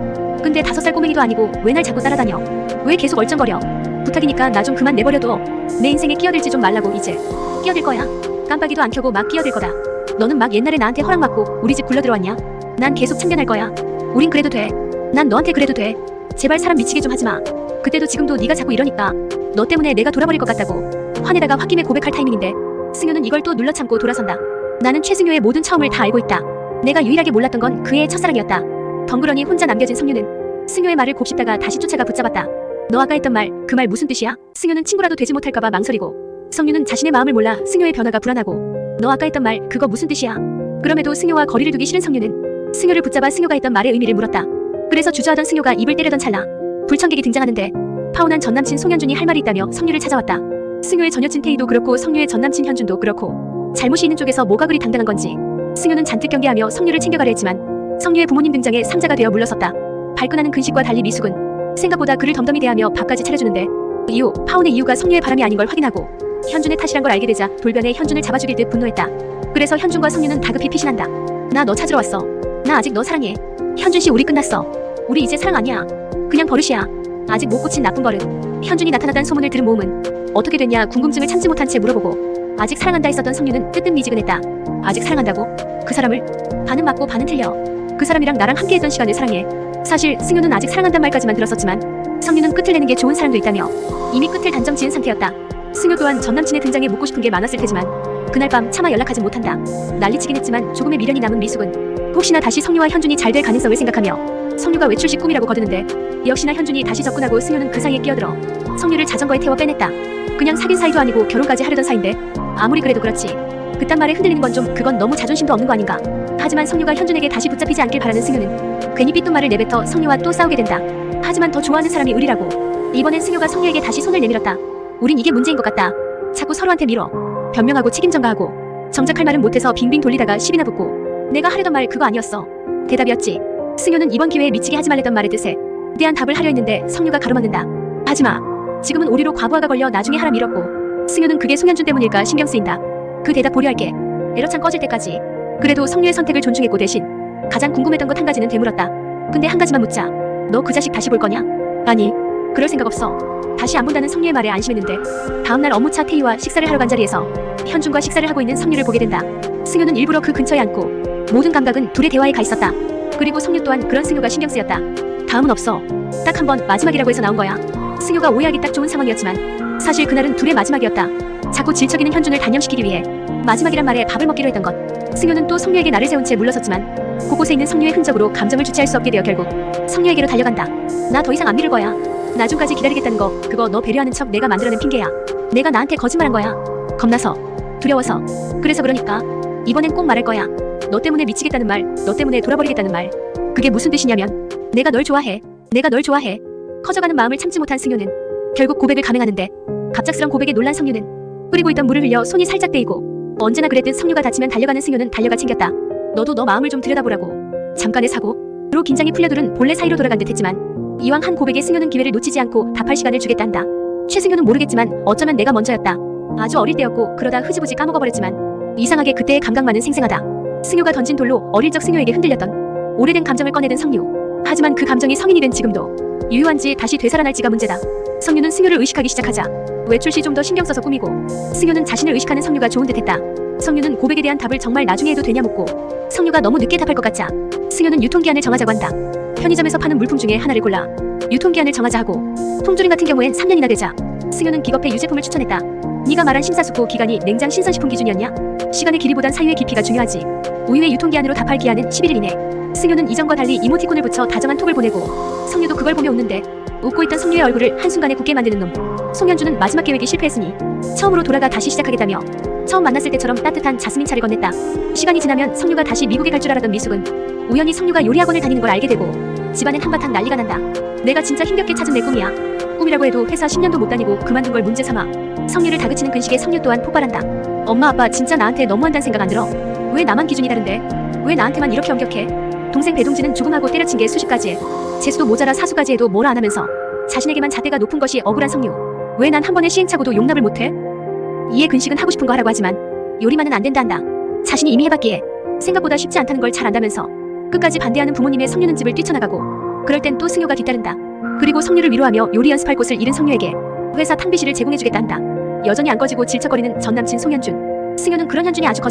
[SPEAKER 2] 근데 5살 꼬맹이도 아니고 왜 날 자꾸 따라다녀? 왜 계속 얼쩡거려? 부탁이니까 나 좀 그만 내버려둬. 내 인생에 끼어들지 좀 말라고. 이제 끼어들 거야. 깜빡이도 안 켜고 막 끼어들 거다. 너는 막 옛날에 나한테 허락받고 우리 집 굴러들어왔냐? 난 계속 참견할 거야. 우린 그래도 돼. 난 너한테 그래도 돼. 제발 사람 미치게 좀 하지마. 그때도 지금도 네가 자꾸 이러니까 너 때문에 내가 돌아버릴 것 같다고. 화내다가 홧김에 고백할 타이밍인데 승유는 이걸 또 눌러 참고 돌아선다. 나는 최승유의 모든 처음을 다 알고 있다. 내가 유일하게 몰랐던 건 그의 첫사랑이었다. 덩그러니 혼자 남겨진 성유는 승유의 말을 곱씹다가 다시 쫓아가 붙잡았다. 너 아까 했던 말, 그 말 무슨 뜻이야? 승유는 친구라도 되지 못할까봐 망설이고 성유는 자신의 마음을 몰라 승유의 변화가 불안하고 너 아까 했던 말, 그거 무슨 뜻이야? 그럼에도 승유와 거리를 두기 싫은 성유는 승유를 붙잡아 승유가 했던 말의 의미를 물었다. 그래서 주저하던 승유가 입을 때리던 찰나 불청객이 등장하는데 파혼한 전남친 송현준이 할 말이 있다며 성유를 찾아왔다. 승유의 전 여친 태희도 그렇고 성유의 전남친 현준도 그렇고 잘못이 있는 쪽에서 뭐가 그리 당당한 건지 승유는 잔뜩 경계하며 성유를 챙겨가려 했지만 성유의 부모님 등장에 상자가 되어 물러섰다. 발끈하는 근식과 달리 미숙은 생각보다 그를 덤덤히 대하며 밥까지 차려주는데 이후 파혼의 이유가 성유의 바람이 아닌 걸 확인하고 현준의 탓이란 걸 알게 되자 돌변해 현준을 잡아 죽일 듯 분노했다. 그래서 현준과 성유는 다급히 피신한다. 나 너 찾으러 왔어. 나 아직 너 사랑해. 현준씨 우리 끝났어. 우리 이제 사랑 아니야. 그냥 버릇이야. 아직 못 고친 나쁜 버릇. 현준이 나타났다는 소문을 들은 모험은 어떻게 됐냐 궁금증을 참지 못한 채 물어보고 아직 사랑한다 했었던 성유는 뜨뜻미지근했다. 아직 사랑한다고? 그 사람을? 반은 맞고 반은 틀려. 그 사람이랑 나랑 함께했던 시간을 사랑해. 사실 승유는 아직 사랑한단 말까지만 들었었지만 성유는 끝을 내는 게 좋은 사람도 있다며 이미 끝을 단정 지은 상태였다. 승유 또한 전남친의 등장에 묻고 싶은 게 많았을 테지만 그날 밤 차마 연락하지 못한다. 난리치긴 했지만 조금의 미련이 남은 미숙은 혹시나 다시 성유와 현준이 잘 될 가능성을 생각하며 성유가 외출 시 꿈이라고 거드는데 역시나 현준이 다시 접근하고 승유는 그 사이에 끼어들어 성유를 자전거에 태워 빼냈다. 그냥 사귄 사이도 아니고 결혼까지 하려던 사이인데 아무리 그래도 그렇지. 그딴 말에 흔들리는 건 좀 그건 너무 자존심도 없는 거 아닌가. 하지만 성유가 현준에게 다시 붙잡히지 않길 바라는 승유는 괜히 삐뚤 말을 내뱉어 성유와 또 싸우게 된다. 하지만 더 좋아하는 사람이 의리라고. 이번엔 승유가 성유에게 다시 손을 내밀었다. 우린 이게 문제인 것 같다. 자꾸 서로한테 밀어. 변명하고 책임 전가하고 정작 할 말은 못해서 빙빙 돌리다가 시비나 붙고 내가 하려던 말 그거 아니었어. 대답이었지. 승유는 이번 기회에 미치게 하지 말랬던 말의 뜻에 대한 답을 하려 했는데 성유가 가로막는다. 하지마. 지금은 오리로 과부하가 걸려 나중에 하람 잃었고 승유는 그게 송현준 때문일까 신경 쓰인다. 그 대답 보류할게. 에러창 꺼질 때까지. 그래도 성유의 선택을 존중했고 대신 가장 궁금했던 것 한 가지는 되물었다. 근데 한 가지만 묻자. 너 그 자식 다시 볼 거냐? 아니 그럴 생각 없어. 다시 안 본다는 성유의 말에 안심했는데 다음날 업무차 태희와 식사를 하러 간 자리에서 현준과 식사를 하고 있는 성유를 보게 된다. 승유는 일부러 그 근처에 앉고 모든 감각은 둘의 대화에 가 있었다. 그리고 성유 또한 그런 승유가 신경 쓰였다. 다음은 없어. 딱 한 번 마지막이라고 해서 나온 거야. 승유가 오해하기 딱 좋은 상황이었지만 사실 그날은 둘의 마지막이었다. 자꾸 질척이는 현준을 단념시키기 위해 마지막이란 말에 밥을 먹기로 했던 것. 승유는 또 성유에게 나를 세운 채 물러섰지만 곳곳에 있는 성유의 흔적으로 감정을 주체할 수 없게 되어 결국 성유에게로 달려간다. 나 더 이상 안 믿을 거야. 나중까지 기다리겠다는 거 그거 너 배려하는 척 내가 만들어낸 핑계야. 내가 나한테 거짓말한 거야. 겁나서, 두려워서. 그래서 그러니까 이번엔 꼭 말할 거야. 너 때문에 미치겠다는 말, 너 때문에 돌아버리겠다는 말. 그게 무슨 뜻이냐면 내가 널 좋아해. 내가 널 좋아해. 커져가는 마음을 참지 못한 승유는 결국 고백을 감행하는데 갑작스런 고백에 놀란 성유는 끓이고 있던 물을 흘려 손이 살짝 데이고 언제나 그랬듯 성유가 다치면 달려가는 승유는 달려가 챙겼다. 너도 너 마음을 좀 들여다보라고. 잠깐의 사고로 긴장이 풀려둘은 본래 사이로 돌아간 듯 했지만 이왕 한 고백에 승유는 기회를 놓치지 않고 답할 시간을 주겠다 한다. 최승유는 모르겠지만 어쩌면 내가 먼저였다. 아주 어릴 때였고 그러다 흐지부지 까먹어버렸지만 이상하게 그때의 감각만은 생생하다. 승유가 던진 돌로 어릴 적 승유에게 흔들렸던 오래된 감정을 꺼내든 성유. 하지만 그 감정이 성인이 된 지금도 유효한지 다시 되살아날지가 문제다. 성유는 승유를 의식하기 시작하자 외출 시 좀 더 신경 써서 꾸미고 승유는 자신을 의식하는 성유가 좋은 듯했다. 성유는 고백에 대한 답을 정말 나중에 해도 되냐 묻고 성유가 너무 늦게 답할 것 같자 승유는 유통기한을 정하자고 한다. 편의점에서 파는 물품 중에 하나를 골라 유통기한을 정하자 하고 통조림 같은 경우엔 3년이나 되자 승유는 기겁해 유제품을 추천했다. 네가 말한 심사숙고 기간이 냉장 신선식품 기준이었냐? 시간의 길이보단 사유의 깊이가 중요하지. 우유의 유통기한으로 답할 기한은 11일 이내. 승유는 이전과 달리 이모티콘을 붙여 다정한 톡을 보내고 성유도 그걸 보며 웃는데 웃고 있던 성유의 얼굴을 한순간에 굳게 만드는 놈. 송현주는 마지막 계획이 실패했으니 처음으로 돌아가 다시 시작하겠다며 처음 만났을 때처럼 따뜻한 자스민 차를 건넸다. 시간이 지나면 성유가 다시 미국에 갈 줄 알았던 미숙은 우연히 성유가 요리학원을 다니는 걸 알게 되고 집안엔 한바탕 난리가 난다. 내가 진짜 힘겹게 찾은 내 꿈이야. 꿈이라고 해도 회사 10년도 못 다니고 그만둔 걸 문제 삼아 성유를 다그치는 근식에 성유 또한 폭발한다. 엄마 아빠 진짜 나한테 너무한다는 생각 안 들어? 왜 나만 기준이 다른데? 왜 나한테만 이렇게 엄격해? 동생 배동진은 죽음하고 때려친 게 수십 가지에 재수도 모자라 사수까지 해도 뭐라 안 하면서 자신에게만 잣대가 높은 것이 억울한 성유. 왜 난 한 번의 시행착오도 용납을 못해? 이에 근식은 하고 싶은 거 하라고 하지만 요리만은 안 된다 한다. 자신이 이미 해봤기에 생각보다 쉽지 않다는 걸 잘 안다면서 끝까지 반대하는 부모님의 성유는 집을 뛰쳐나가고 그럴 땐 또 승유가 뒤따른다. 그리고 성유를 위로하며 요리 연습할 곳을 잃은 성유에게 회사 탕비실을 제공해주겠다 한다. 여전히 안 꺼지고 질척거리는 전남친 송현준. 승유는 그런 현준이 아주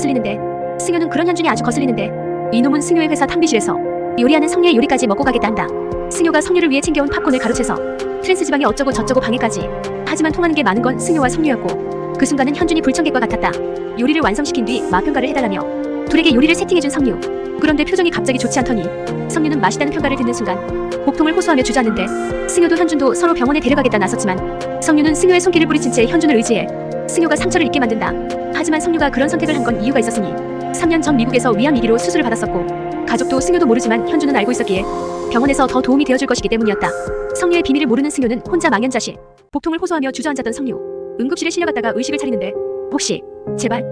[SPEAKER 2] 거슬리는데 이놈은 승유의 회사 탕비실에서 요리하는 성유의 요리까지 먹고 가겠다 한다. 승유가 성유를 위해 챙겨온 팝콘을 가로채서 트랜스 지방에 어쩌고 저쩌고 방해까지. 하지만 통하는 게 많은 건 승유와 성유였고 그 순간은 현준이 불청객과 같았다. 요리를 완성시킨 뒤 맛평가를 해달라며 둘에게 요리를 세팅해준 성유. 그런데 표정이 갑자기 좋지 않더니 성유는 맛있다는 평가를 듣는 순간 복통을 호소하며 주저앉는데 승유도 현준도 서로 병원에 데려가겠다 나섰지만 성유는 승유의 손길을 뿌리친 채 현준을 의지해 승유가 상처를 입게 만든다. 하지만 성유가 그런 선택을 한 건 이유가 있었으니 3년 전 미국에서 위암 위기로 수술을 받았었고 가족도 승유도 모르지만 현준은 알고 있었기에 병원에서 더 도움이 되어줄 것이기 때문이었다. 성유의 비밀을 모르는 승유는 혼자 망연자실 복통을 호소하며 주저앉았던 성유. 응급실에 실려갔다가 의식을 차리는데 혹시 제발.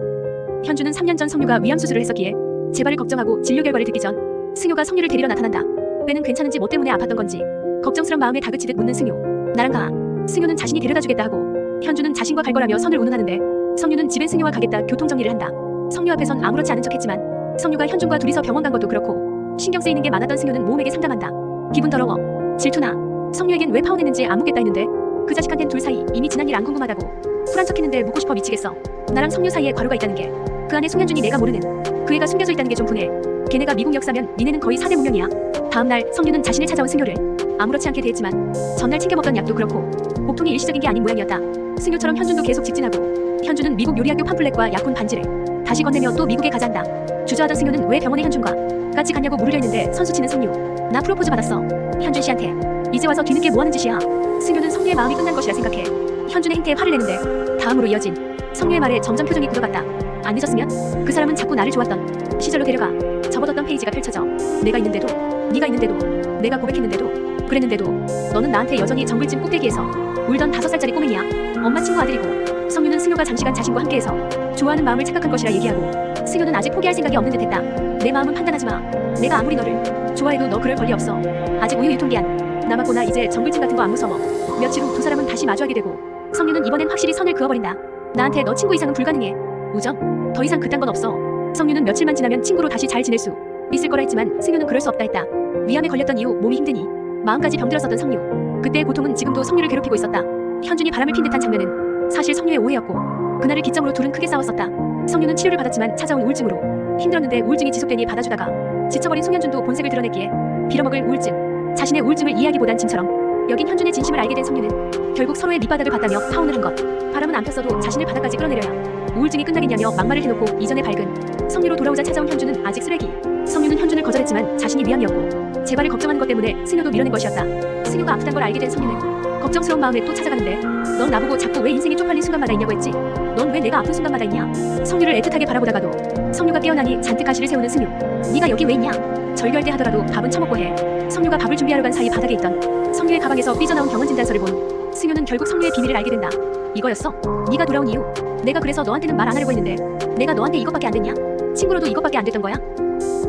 [SPEAKER 2] 현준은 3년 전 성유가 위암 수술을 했었기에 재발을 걱정하고 진료 결과를 듣기 전 승유가 성유를 데리러 나타난다. 빼는 괜찮은지 뭐 때문에 아팠던 건지 걱정스런 마음에 다그치듯 묻는 승유. 나랑 가. 승유는 자신이 데려다주겠다 하고 현준은 자신과 갈 거라며 선을 운운하는데 성유는 집엔 승유와 가겠다 교통정리를 한다. 성유 앞에선 아무렇지 않은 척했지만 성유가 현준과 둘이서 병원 간 것도 그렇고 신경 쓰이는 게 많았던 승유는 모험에게 상담한다. 기분 더러워. 질투나. 성유에겐 왜 파혼했는지 안 묻겠다 했는데 그 자식한텐 둘 사이 이미 지난 일 안 궁금하다고. 쿨한 척했는데 묻고 싶어 미치겠어. 나랑 성유 사이에 과로가 있다는 게 그 안에 송현준이 내가 모르는 그 애가 숨겨져 있다는 게 좀 분해. 걔네가 미국 역사면 니네는 거의 4대 문명이야. 다음날 성유는 자신을 찾아온 승유를 아무렇지 않게 대했지만 전날 챙겨 먹던 약도 그렇고 복통이 일시적인 게 아닌 모양이었다. 승유처럼 현준도 계속 직진하고 현준은 미국 요리학교 팜플렛과 약혼 반지를 다시 건네며 또 미국에 가자 한다. 주저하던 승유는 왜 병원에 현준과 같이 갔냐고 물으려 했는데 선수치는 성유. 나 프로포즈 받았어. 현준 씨한테. 이제 와서 뒤늦게 뭐하는 짓이야. 승유는 성유의 마음이 끝난 것이라 생각해 현준의 행태에 화를 내는데 다음으로 이어진 성유의 말에 점점 표정이 굳어갔다. 안 늦었으면 그 사람은 자꾸 나를 좋았던 시절로 데려가. 접어뒀던 페이지가 펼쳐져. 내가 있는데도 네가 있는데도 내가 고백했는데도 그랬는데도 너는 나한테 여전히 정글짐 꼭대기에서 울던 5살짜리 꼬맹이야. 엄마 친구 아들이고. 성유는 승유가 장시간 자신과 함께해서 좋아하는 마음을 착각한 것이라 얘기하고 승유는 아직 포기할 생각이 없는 듯했다. 내 마음은 판단하지 마. 내가 아무리 너를 좋아해도 너 그럴 권리 없어. 아직 우유 유통기한 남았고 나 이제 정글짐 같은 거 안 무서워. 며칠 후 두 사람은 다시 마주하게 되고 성유는 이번엔 확실히 선을 그어버린다. 나한테 너 친구 이상은 불가능해. 우정? 더 이상 그딴 건 없어. 성유는 며칠만 지나면 친구로 다시 잘 지낼 수 있을 거라 했지만 승유는 그럴 수 없다 했다. 위암에 걸렸던 이후 몸이 힘드니 마음까지 병들었었던 성류. 그때의 고통은 지금도 성류를 괴롭히고 있었다. 현준이 바람을 핀 듯한 장면은 사실 성류의 오해였고 그날을 기점으로 둘은 크게 싸웠었다. 성류는 치료를 받았지만 찾아온 우울증으로 힘들었는데 우울증이 지속되니 받아주다가 지쳐버린 송현준도 본색을 드러냈기에 빌어먹을 우울증. 자신의 우울증을 이해하기보단 짐처럼 여긴 현준의 진심을 알게 된 성류는 결국 서로의 밑바닥을 봤다며 파혼을 한 것. 바람은 안 폈어도 자신을 바닥까지 끌어내려야 우울증이 끝나겠냐며 막말을 해놓고 이전에 밝은 성류로 돌아오자 찾아온 현준은 아직 쓰레기. 성류는 현준을 거절했지만 자신이 위암이었고 재발을 걱정하는 것 때문에 승효도 밀어낸 것이었다. 승효가 아프단 걸 알게 된 성류는 걱정스러운 마음에 또 찾아가는데 넌 나보고 자꾸 왜 인생이 쪽팔린 순간마다 있냐고 했지? 넌 왜 내가 아픈 순간마다 있냐? 성류를 애틋하게 바라보다가도 성류가 깨어나니 잔뜩 가시를 세우는 승효. 네가 여기 왜 있냐? 절규할 때 하더라도 밥은 처먹고 해. 성류가 밥을 준비하러 간 사이 바닥에 있던 성류의 가방에서 삐져나온 병원 진단서를 본 승효는 결국 성류의 비밀을 알게 된다. 이거였어? 네가 돌아온 이유. 내가 그래서 너한테는 말 안 하려고 했는데 내가 너한테 이것밖에 안 됐냐? 친구로도 이것밖에 안 됐던 거야?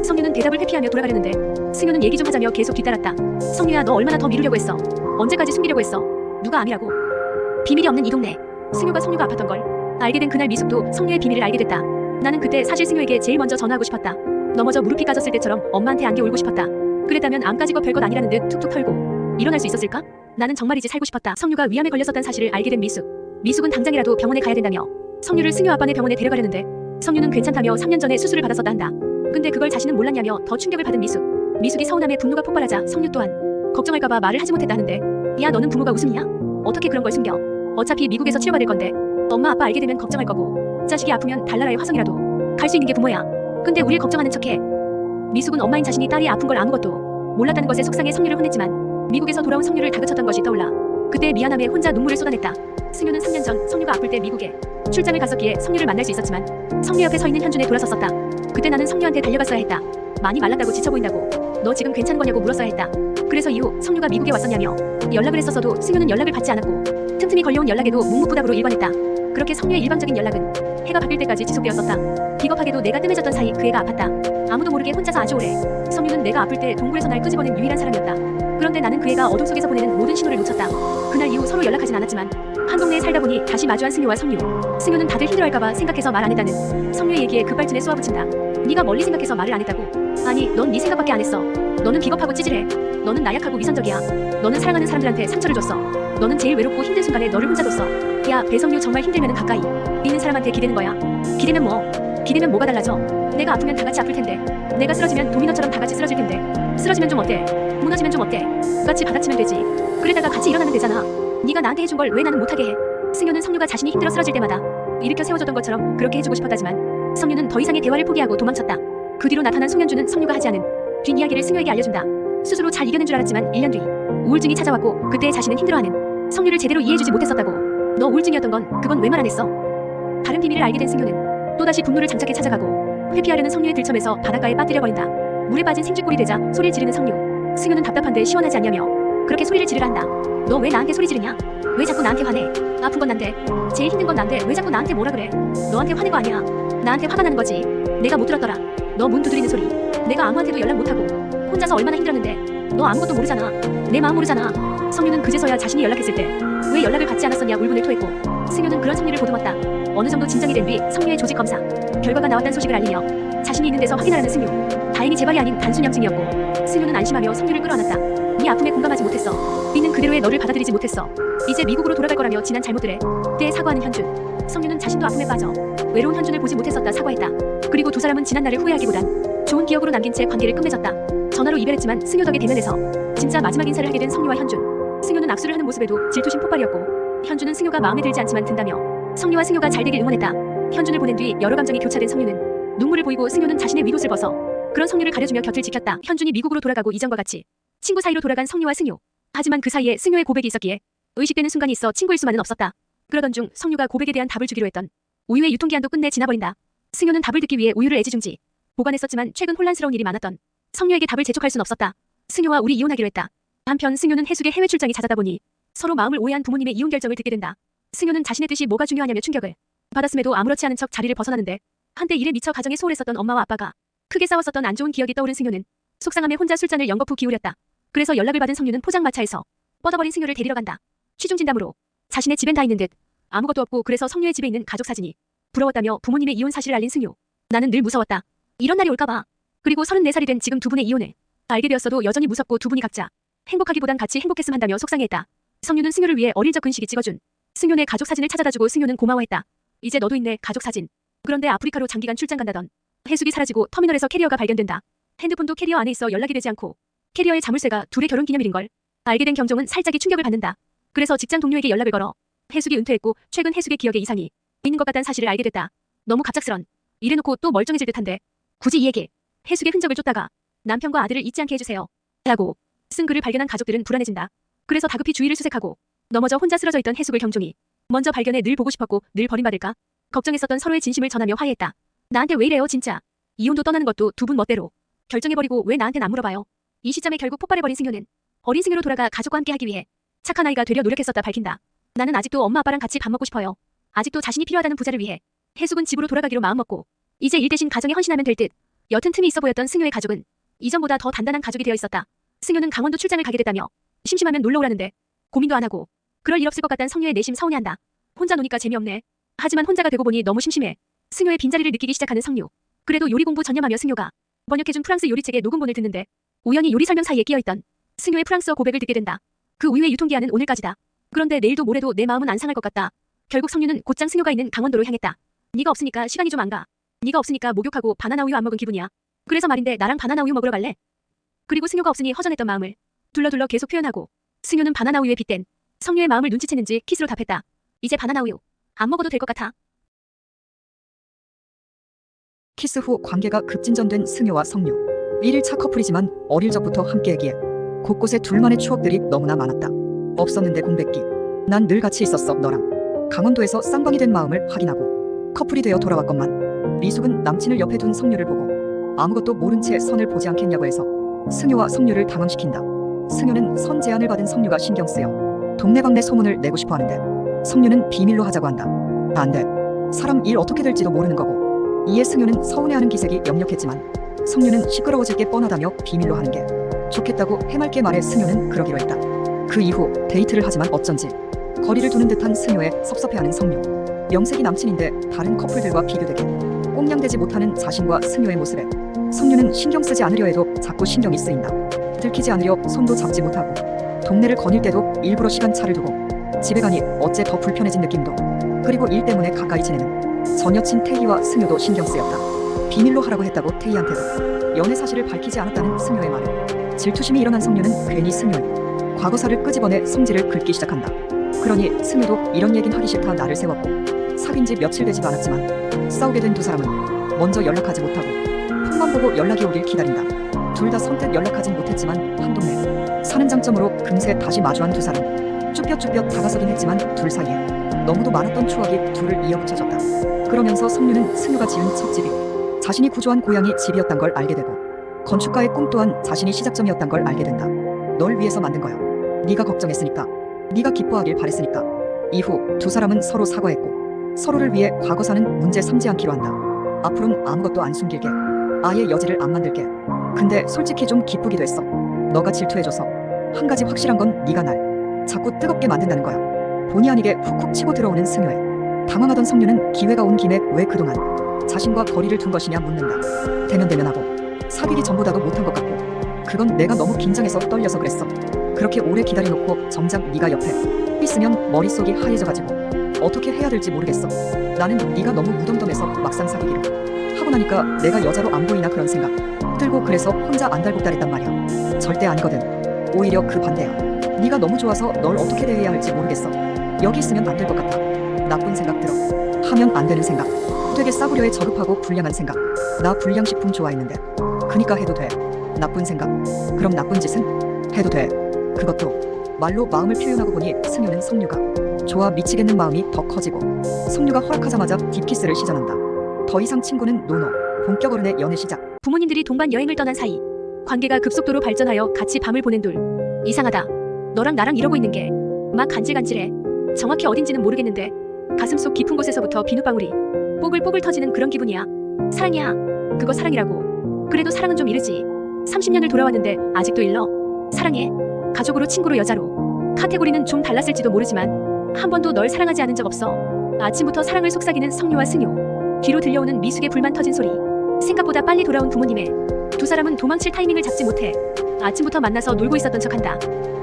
[SPEAKER 2] 성류는 대답을 회피하며 돌아가려는데 승효는 얘기 좀 하자며 계속 뒤따랐다. 성류야, 너 얼마나 더 미루려고 했어? 언제까지 숨기려고 했어? 누가 암이라고? 비밀이 없는 이 동네. 승효가 성류가 아팠던 걸 알게 된 그날 미숙도 성류의 비밀을 알게 됐다. 나는 그때 사실 승효에게 제일 먼저 전화하고 싶었다. 넘어져 무릎이 까졌을 때처럼 엄마한테 안겨 울고 싶었다. 그랬다면 암 까지고 별것 아니라는 듯 툭툭 털고 일어날 수 있었을까? 나는 정말이지 살고 싶었다. 성류가 위암에 걸렸었던 사실을 알게 된 미숙. 미숙은 당장이라도 병원에 가야 된다며 성류를 승효 아빠네 병원에 데려가려는데 성류는 괜찮다며 3년 전에 수술을 받았었다 한다. 근데 그걸 자신은 몰랐냐며 더 충격을 받은 미숙. 미숙이 서운함에 분노가 폭발하자 성류 또한 걱정할까봐 말을 하지 못했다 하는데 야, 너는 부모가 웃음이냐? 어떻게 그런 걸 숨겨? 어차피 미국에서 치료받을 건데 엄마 아빠 알게 되면 걱정할 거고 자식이 아프면 달나라의 화성이라도 갈 수 있는 게 부모야. 근데 우릴 걱정하는 척해. 미숙은 엄마인 자신이 딸이 아픈 걸 아무것도 몰랐다는 것에 속상해 성류를 혼냈지만 미국에서 돌아온 성류를 다그쳤던 것이 떠올라 그때 미안함에 혼자 눈물을 쏟아냈다. 승유는 3년 전 성류가 아플 때 미국에 출장을 갔었기에 성류를 만날 수 있었지만 성류 옆에 서 있는 현준에 돌아섰었다. 그때 나는 성류한테 달려갔어야 했다. 많이 말랐다고 지쳐 보인다고. 너 지금 괜찮은 거냐고 물었어야 했다. 그래서 이후 성류가 미국에 왔었냐며 연락을 했었어도 승유는 연락을 받지 않았고 틈틈이 걸려온 연락에도 묵묵부답으로 일관했다. 그렇게 성류의 일방적인 연락은 해가 바뀔 때까지 지속되었었다. 비겁하게도 내가 뜸해졌던 사이 그 애가 아팠다. 아무도 모르게 혼자서 아주 오래. 성류는 내가 아플 때 동굴에서 날 끄집어낸 유일한 사람이었다. 그런데 나는 그 애가 어둠 속에서 보내는 모든 신호를 놓쳤다. 그날 이후 서로 연락하진 않았지만 한 동네에 살다 보니 다시 마주한 승유와 성류. 승유는 다들 힘들어할까봐 생각해서 말 안 했다는 성류의 얘기에 급발진에 쏘아붙인다. 네가 멀리 생각해서 말을 안 했다고. 아니, 넌 네 생각밖에 안 했어. 너는 비겁하고 찌질해. 너는 나약하고 위선적이야. 너는 사랑하는 사람들한테 상처를 줬어. 너는 제일 외롭고 힘든 순간에 너를 혼자 뒀어. 야, 배성류 정말 힘들면은 가까이 있는 사람한테 기대는 거야. 기대면 뭐? 기대면 뭐가 달라져? 내가 아프면 다 같이 아플 텐데. 내가 쓰러지면 도미노처럼 다 같이 쓰러질 텐데. 쓰러지면 좀 어때? 무너지면 좀 어때? 같이 받아치면 되지. 그러다가 같이 일어나면 되잖아. 네가 나한테 해준 걸 왜 나는 못하게 해? 승유는 성류가 자신이 힘들어 쓰러질 때마다 일으켜 세워줬던 것처럼 그렇게 해주고 싶었다지만 성류는 더 이상의 대화를 포기하고 도망쳤다. 그 뒤로 나타난 송현주는 성류가 하지 않은 뒷이야기를 승유에게 알려준다. 스스로 잘 이겨낸 줄 알았지만 1년 뒤 우울증이 찾아왔고 그때 자신은 힘들어하는 성류를 제대로 이해해주지 못했었다고. 너 우울증이었던 건 그건 왜 말 안 했어? 다른 비밀을 알게 된 승유는 또다시 분노를 장착해 찾아가고 회피하려는 성류의 들쳐에서 바닷가에 빠뜨려버린다. 물에 빠진 생쥐꼴이 되자 소리를 지르는 성류. 승유는 답답한데 시원하지 않냐며 그렇게 소리를 지르라 한다. 너 왜 나한테 소리 지르냐? 왜 자꾸 나한테 화내? 아픈 건 난데 제일 힘든 건 난데 왜 자꾸 나한테 뭐라 그래? 너한테 화낸 거 아니야. 나한테 화가 나는 거지. 내가 못 들었더라. 너 문 두드리는 소리. 내가 아무한테도 연락 못하고 혼자서 얼마나 힘들었는데 너 아무것도 모르잖아. 내 마음 모르잖아. 성류는 그제서야 자신이 연락했을 때 왜 연락을 받지 않았었냐 울분을 토했고 승유는 그런 성류를 보듬었다. 어느 정도 진정이 된 뒤 성류의 조직 검사 결과가 나왔다는 소식을 알리며 자신이 있는 데서 확인하라는 승유. 다행히 재발이 아닌 단순 염증이었고 승유는 안심하며 성류를 끌어안았다. 네 아픔에 공감하지 못했어. 있는 그대로의 너를 받아들이지 못했어. 이제 미국으로 돌아갈 거라며 지난 잘못들 해. 때에 사과하는 현준. 성류는 자신도 아픔에 빠져 외로운 현준을 보지 못했었다 사과했다. 그리고 두 사람은 지난 날을 후회하기보단 좋은 기억으로 남긴 채 관계를 끝맺었다. 전화로 이별했지만 승유 덕에 대면해서 진짜 마지막 인사를 하게 된 성류와 현준. 승유는 악수를 하는 모습에도 질투심 폭발이었고 현준은 승유가 마음에 들지 않지만 든다며 성류와 승유가 잘 되길 응원했다. 현준을 보낸 뒤 여러 감정이 교차된 성류는 눈물을 보이고 승유는 자신의 위옷을 벗어 그런 성류를 가려주며 곁을 지켰다. 현준이 미국으로 돌아가고 이전과 같이 친구 사이로 돌아간 성류와 승유. 하지만 그 사이에 승유의 고백이 있었기에 의식되는 순간이 있어 친구일 수만은 없었다. 그러던 중 성류가 고백에 대한 답을 주기로 했던 우유의 유통기한도 끝내 지나버린다. 승유는 답을 듣기 위해 우유를 애지중지 보관했었지만 최근 혼란스러운 일이 많았던 성류에게 답을 재촉할 순 없었다. 승유와 우리 이혼하기로 했다. 한편 승유는 해숙의 해외 출장이 잦아다 보니 서로 마음을 오해한 부모님의 이혼 결정을 듣게 된다. 승유는 자신의 뜻이 뭐가 중요하냐며 충격을 받았음에도 아무렇지 않은 척 자리를 벗어나는데 한때 일에 미쳐 가정에 소홀했었던 엄마와 아빠가 크게 싸웠었던 안 좋은 기억이 떠오른 승유는 속상함에 혼자 술잔을 연거푸 기울였다. 그래서 연락을 받은 성유는 포장마차에서 뻗어버린 승유를 데리러 간다. 취중진담으로 자신의 집엔 다 있는 듯 아무것도 없고 그래서 성유의 집에 있는 가족 사진이 부러웠다며 부모님의 이혼 사실을 알린 승유. 나는 늘 무서웠다. 이런 날이 올까봐. 그리고 34살이 된 지금 두 분의 이혼을 알게 되었어도 여전히 무섭고 두 분이 각자 행복하기보단 같이 행복했음 한다며 속상해했다. 성유는 승효를 위해 어릴 적 근식이 찍어준 승효네 가족 사진을 찾아다주고 승효는 고마워했다. 이제 너도 있네 가족 사진. 그런데 아프리카로 장기간 출장 간다던. 해숙이 사라지고 터미널에서 캐리어가 발견된다. 핸드폰도 캐리어 안에 있어 연락이 되지 않고 캐리어의 자물쇠가 둘의 결혼기념일인걸. 알게 된 경종은 살짝의 충격을 받는다. 그래서 직장 동료에게 연락을 걸어 해숙이 은퇴했고 최근 해숙의 기억에 이상이 있는 것 같다는 사실을 알게 됐다. 너무 갑작스런. 이래놓고 또 멀쩡해질 듯한데 굳이 이 얘기. 해숙의 흔적을 쫓다가 남편과 아들을 잊지 않게 해주세요 라고 쓴 글을 발견한 가족들은 불안해진다. 그래서 다급히 주위를 수색하고 넘어져 혼자 쓰러져 있던 해숙을 경종이 먼저 발견해 늘 보고 싶었고 늘 버림받을까 걱정했었던 서로의 진심을 전하며 화해했다. 나한테 왜 이래요 진짜. 이혼도 떠나는 것도 두 분 멋대로 결정해버리고 왜 나한텐 안 물어봐요. 이 시점에 결국 폭발해버린 승효는 어린 승효로 돌아가 가족과 함께 하기 위해 착한 아이가 되려 노력했었다 밝힌다. 나는 아직도 엄마 아빠랑 같이 밥 먹고 싶어요. 아직도 자신이 필요하다는 부자를 위해 해숙은 집으로 돌아가기로 마음먹고 이제 일 대신 가정에 헌신하면 될 듯. 여튼 틈이 있어 보였던 승효의 가족은 이전보다 더 단단한 가족이 되어 있었다. 승효는 강원도 출장을 가게 됐다며 심심하면 놀러 오라는데 고민도 안 하고 그럴 일 없을 것 같단 성유의 내심 서운해한다. 혼자 노니까 재미없네. 하지만 혼자가 되고 보니 너무 심심해. 승효의 빈자리를 느끼기 시작하는 성유. 그래도 요리 공부 전념하며 승효가 번역해준 프랑스 요리책의 녹음본을 듣는데 우연히 요리 설명 사이에 끼어있던 승효의 프랑스어 고백을 듣게 된다. 그 우유의 유통기한은 오늘까지다. 그런데 내일도 모레도 내 마음은 안 상할 것 같다. 결국 성유는 곧장 승효가 있는 강원도로 향했다. 네가 없으니까 시간이 좀 안 가. 네가 없으니까 목욕하고 바나나 우유 안 먹은 기분이야. 그래서 말인데 나랑 바나나 우유 먹으러 갈래? 그리고 승효가 없으니 허전했던 마음을 둘러둘러 계속 표현하고 승효는 바나나 우유에 빗댄 성유의 마음을 눈치챘는지 키스로 답했다. 이제 바나나 우유 안 먹어도 될 것 같아.
[SPEAKER 1] 키스 후 관계가 급진전된 승효와 성유. 1일차 커플이지만 어릴 적부터 함께했기에 곳곳에 둘만의 추억들이 너무나 많았다. 없었는데 공백기. 난 늘 같이 있었어 너랑. 강원도에서 쌍방이 된 마음을 확인하고 커플이 되어 돌아왔건만 리숙은 남친을 옆에 둔 성유를 보고 아무것도 모른 채 선을 보지 않겠냐고 해서 승효와 성유를 당황시킨다. 승효는 선 제안을 받은 성유가 신경 쓰여 동네방네 소문을 내고 싶어 하는데 성유는 비밀로 하자고 한다. 안 돼. 사람 일 어떻게 될지도 모르는 거고. 이에 승효는 서운해하는 기색이 역력했지만 성유는 시끄러워질 게 뻔하다며 비밀로 하는 게 좋겠다고 해맑게 말해 승효는 그러기로 했다. 그 이후 데이트를 하지만 어쩐지 거리를 두는 듯한 승효에 섭섭해하는 성유. 명색이 남친인데 다른 커플들과 비교되게 꽁냥대지 못하는 자신과 승효의 모습에 성유는 신경 쓰지 않으려 해도 자꾸 신경이 쓰인다. 들키지 않으려 손도 잡지 못하고 동네를 거닐 때도 일부러 시간차를 두고 집에 가니 어째 더 불편해진 느낌도. 그리고 일 때문에 가까이 지내는 전 여친 태희와 승효도 신경 쓰였다. 비밀로 하라고 했다고 태희한테도 연애 사실을 밝히지 않았다는 승효의 말에 질투심이 일어난 성유는 괜히 승효의 과거사를 끄집어내 성질을 긁기 시작한다. 그러니 승효도 이런 얘긴 하기 싫다 나를 세웠고 사귄 지 며칠 되지도 않았지만 싸우게 된 두 사람은 먼저 연락하지 못하고 폰만 보고 연락이 오길 기다린다. 둘 다 선뜻 연락하진 못했지만 한 동네 사는 장점으로 금세 다시 마주한 두 사람. 쭈뼛쭈뼛 다가서긴 했지만 둘 사이에 너무도 많았던 추억이 둘을 이어붙여졌다. 그러면서 성유는 승효가 지은 첫 집이 자신이 구조한 고향이 집이었단 걸 알게 되고 건축가의 꿈 또한 자신이 시작점이었단 걸 알게 된다. 널 위해서 만든 거야. 네가 걱정했으니까. 네가 기뻐하길 바랬으니까. 이후 두 사람은 서로 사과했고 서로를 위해 과거사는 문제 삼지 않기로 한다. 앞으로는 아무것도 안 숨길게. 아예 여지를 안 만들게. 근데 솔직히 좀 기쁘기도 했어. 너가 질투해줘서. 한 가지 확실한 건 네가 날 자꾸 뜨겁게 만든다는 거야. 본의 아니게 훅훅 치고 들어오는 승효에 당황하던 성유는 기회가 온 김에 왜 그동안 자신과 거리를 둔 것이냐 묻는다. 대면대면하고 사귀기 전보다도 못한 것 같고 그건 내가 너무 긴장해서 떨려서 그랬어. 그렇게 오래 기다려놓고 정작 네가 옆에 있으면 머릿속이 하얘져가지고 어떻게 해야 될지 모르겠어. 나는 네가 너무 무덤덤해서 막상 사귀기로 하고 나니까 내가 여자로 안 보이나 그런 생각 들고 그래서 혼자 안달복달했단 말이야. 절대 아니거든. 오히려 그 반대야. 네가 너무 좋아서 널 어떻게 대해야 할지 모르겠어. 여기 있으면 안 될 것 같아. 나쁜 생각 들어. 하면 안 되는 생각. 되게 싸구려에 저급하고 불량한 생각. 나 불량식품 좋아했는데 그니까 해도 돼. 나쁜 생각. 그럼 나쁜 짓은? 해도 돼. 그것도 말로 마음을 표현하고 보니 승효는 성유가 좋아 미치겠는 마음이 더 커지고 성유가 허락하자마자 딥키스를 시전한다. 더 이상 친구는 노노. 본격 어른의 연애 시작.
[SPEAKER 2] 부모님들이 동반 여행을 떠난 사이 관계가 급속도로 발전하여 같이 밤을 보낸 둘. 이상하다. 너랑 나랑 이러고 있는 게 막 간질간질해. 정확히 어딘지는 모르겠는데 가슴속 깊은 곳에서부터 비눗방울이 뽀글뽀글 터지는 그런 기분이야. 사랑이야. 그거 사랑이라고. 그래도 사랑은 좀 이르지. 30년을 돌아왔는데 아직도 일러. 사랑해. 가족으로 친구로 여자로. 카테고리는 좀 달랐을지도 모르지만 한 번도 널 사랑하지 않은 적 없어. 아침부터 사랑을 속삭이는 성유와 승효. 뒤로 들려오는 미숙의 불만 터진 소리. 생각보다 빨리 돌아온 부모님의 두 사람은 도망칠 타이밍을 잡지 못해 아침부터 만나서 놀고 있었던 척한다.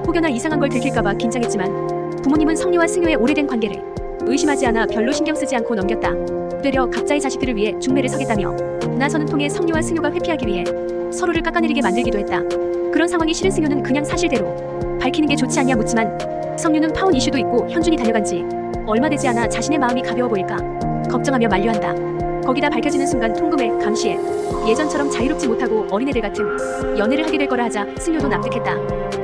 [SPEAKER 2] 혹여나 이상한 걸 들킬까봐 긴장했지만 부모님은 성유와 승효의 오래된 관계를 의심하지 않아 별로 신경 쓰지 않고 넘겼다. 되려 각자의 자식들을 위해 중매를 서겠다며 나서는 통해 성유와 승효가 회피하기 위해 서로를 깎아내리게 만들기도 했다. 그런 상황이 싫은 승효는 그냥 사실대로 밝히는 게 좋지 않냐 묻지만 성유는 파혼 이슈도 있고 현준이 달려간 지 얼마 되지 않아 자신의 마음이 가벼워 보일까 걱정하며 만류한다. 거기다 밝혀지는 순간 통금에 감시에 예전처럼 자유롭지 못하고 어린애들 같은 연애를 하게 될 거라 하자 승효도 납득했다.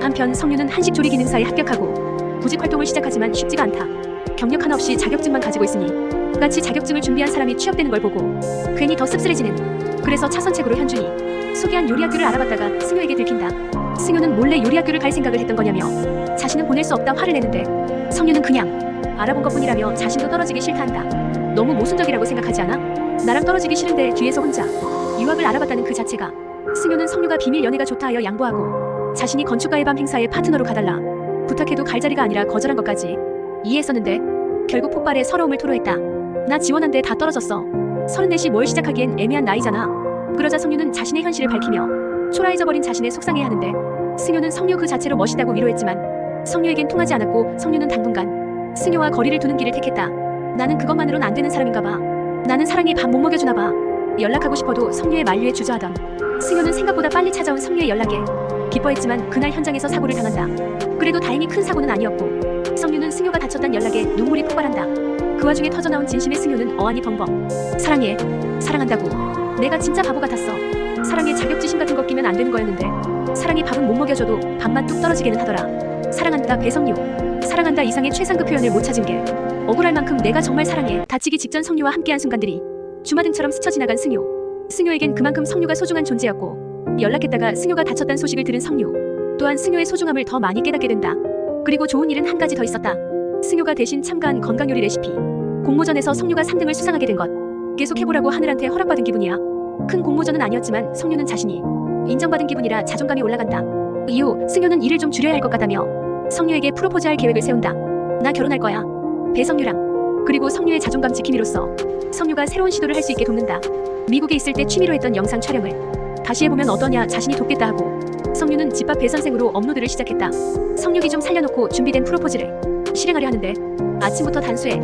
[SPEAKER 2] 한편 성유는 한식조리 기능사에 합격하고 구직 활동을 시작하지만 쉽지가 않다. 경력 하나 없이 자격증만 가지고 있으니 같이 자격증을 준비한 사람이 취업되는 걸 보고 괜히 더 씁쓸해지는. 그래서 차선책으로 현준이 소개한 요리학교를 알아봤다가 승효에게 들킨다. 승효는 몰래 요리학교를 갈 생각을 했던 거냐며 자신은 보낼 수 없다 화를 내는데 성유는 그냥 알아본 것뿐이라며 자신도 떨어지기 싫다 한다. 너무 모순적이라고 생각하지 않아? 나랑 떨어지기 싫은데 뒤에서 혼자 유학을 알아봤다는 그 자체가. 승효는 성유가 비밀 연애가 좋다 하여 양보하고 자신이 건축가의 밤 행사에 파트너로 가달라 부탁해도 갈 자리가 아니라 거절한 것까지 이해했었는데 결국 폭발해 서러움을 토로했다. 나 지원한데 다 떨어졌어. 34시 뭘 시작하기엔 애매한 나이잖아. 그러자 성유는 자신의 현실을 밝히며 초라해져버린 자신을 속상해하는데 승효는 성유 그 자체로 멋있다고 위로했지만 성유에겐 통하지 않았고 성유는 당분간 승효와 거리를 두는 길을 택했다. 나는 그것만으로는 안 되는 사람인가 봐. 나는 사랑에 밥 못 먹여주나 봐. 연락하고 싶어도 성유의 만류에 주저하던 승효는 생각보다 빨리 찾아온 성유의 연락에 기뻐했지만 그날 현장에서 사고를 당한다. 그래도 다행히 큰 사고는 아니었고 성유는 승효가 다쳤단 연락에 눈물이 폭발한다. 그 와중에 터져나온 진심의 승효는 어안이 벙벙. 사랑해. 사랑한다고. 내가 진짜 바보 같았어. 사랑에 자격지심 같은 거 끼면 안 되는 거였는데 사랑에 밥은 못 먹여줘도 밥만 뚝 떨어지게는 하더라. 사랑한다 배성유. 사랑한다 이상의 최상급 표현을 못 찾은 게 억울할 만큼 내가 정말 사랑해. 다치기 직전 성유와 함께한 순간들이 주마등처럼 스쳐 지나간 승효. 승효에겐 그만큼 성유가 소중한 존재였고 연락했다가 승효가 다쳤다는 소식을 들은 성유 또한 승효의 소중함을 더 많이 깨닫게 된다. 그리고 좋은 일은 한 가지 더 있었다. 승효가 대신 참가한 건강요리 레시피 공모전에서 성유가 3등을 수상하게 된 것. 계속 해보라고 하늘한테 허락받은 기분이야. 큰 공모전은 아니었지만 성유는 자신이 인정받은 기분이라 자존감이 올라간다. 이후 승효는 일을 좀 줄여야 할 것 같다며 성유에게 프로포즈할 계획을 세운다. 나 결혼할 거야. 배성유랑. 그리고 성유의 자존감 지킴이로써 성유가 새로운 시도를 할 수 있게 돕는다. 미국에 있을 때 취미로 했던 영상 촬영을 다시 해보면 어떠냐 자신이 돕겠다 하고 성유는 집 앞 배선생으로 업로드를 시작했다. 성유기 좀 살려놓고 준비된 프로포즈를 실행하려 하는데 아침부터 단수해